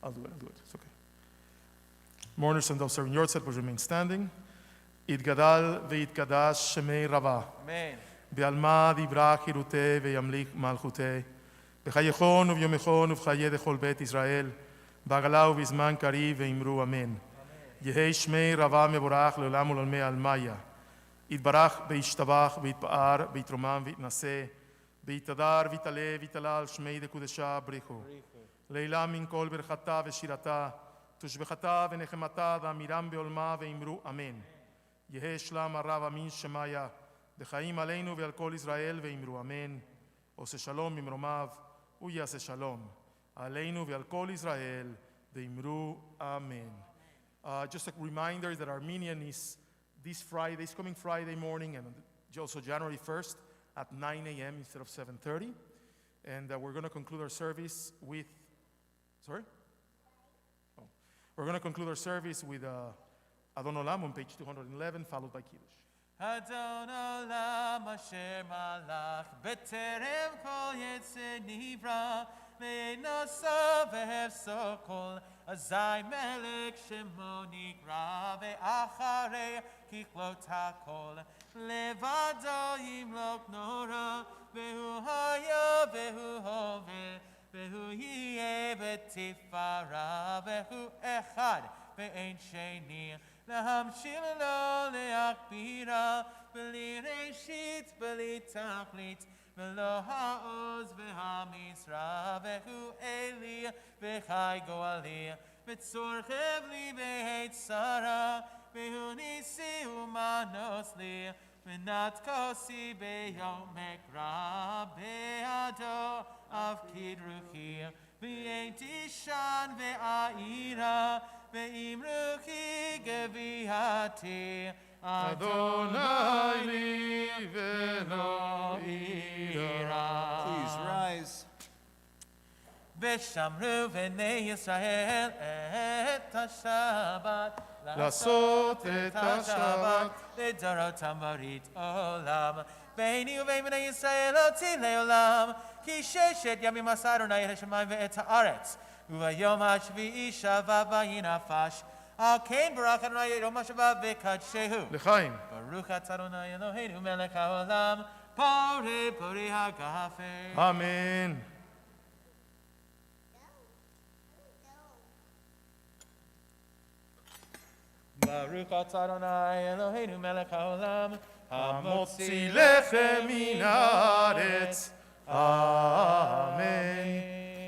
I'll do it, it's okay. Mourners and those serving Yortzeit will remain standing. יתגדל ויתקדש שמי רבה. אמן. בעלמא דיברה חירותי וימליך מלכותי. בחייכון וביומכון ובחיי דכל בית ישראל. בעגלה ובזמן קריב ואמרו אמן. יהי שמי רבה מבורך לעולם ולעולמי עלמיה. יתברך וישתבח ויתפאר ויתרומם ויתנשא. ויתהדר ויתעלה ויתעלה על שמי דקודשה בריחו. לעילה מן כל ברכתה ושירתה. תושבחתה ונחמתה ואמירם בעולמה ואמרו אמן. יהי שלם הרב אמין שמיה. בחיים עלינו ועל כל ישראל ואמרו אמן. עושה שלום ממרומיו, הוא יעשה שלום. עלינו ועל כל ישראל ואמרו אמן. Just a reminder that Armenian is this coming Friday morning, and also January 1st at 9 a.m. instead of 7:30. And we're going to conclude our service with, we're going to conclude our service with Adon Olam on page 211, followed by Kiddush. אדון עולם אשר מלך בטרם כל יצר נברא ונוסו והפסו כל, אזי מלך שמו נקרא, ואחרי ככלות הכל, לבדו ימלוך נורא, והוא היה והוא הווה, והוא יהיה בתפארה, והוא אחד ואין שני, להמשיל לו להכבירה, בלי ראשית בלי תכלית, ולא העוז והמשרה, והוא אלי וחי גואלי, בצור חבלי בעת צרה, והוא ניסי ומנוס לי, מנת כוסי ביום מקרא, בעדו אבקיד רוחי, ואין תישן ועירה, ואם רוחי גביעתי, Adonai li velo ira. Please rise. ושמרו בני ישראל את השבת, לעשות את השבת לדורותם ברית עולם. ביני ובין בני ישראל אותי לעולם, כי ששת ימים עשה אדוני את השמיים ואת הארץ, וביום השביעי שבה ויהי נפש. על כן ברך אדוני יום השבת וקדשהו. לחיים. ברוך אתה אדוני אלוהינו מלך העולם, פורה פורה הגפן. אמן. ברוך אתה אדוני אלוהינו מלך העולם, המוציא לחם מן הארץ. אמן.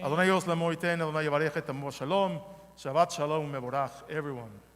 אדוני יעוז לעמו ייתן, אדוני יברך את עמו בשלום. שבת שלום ומבורך, everyone.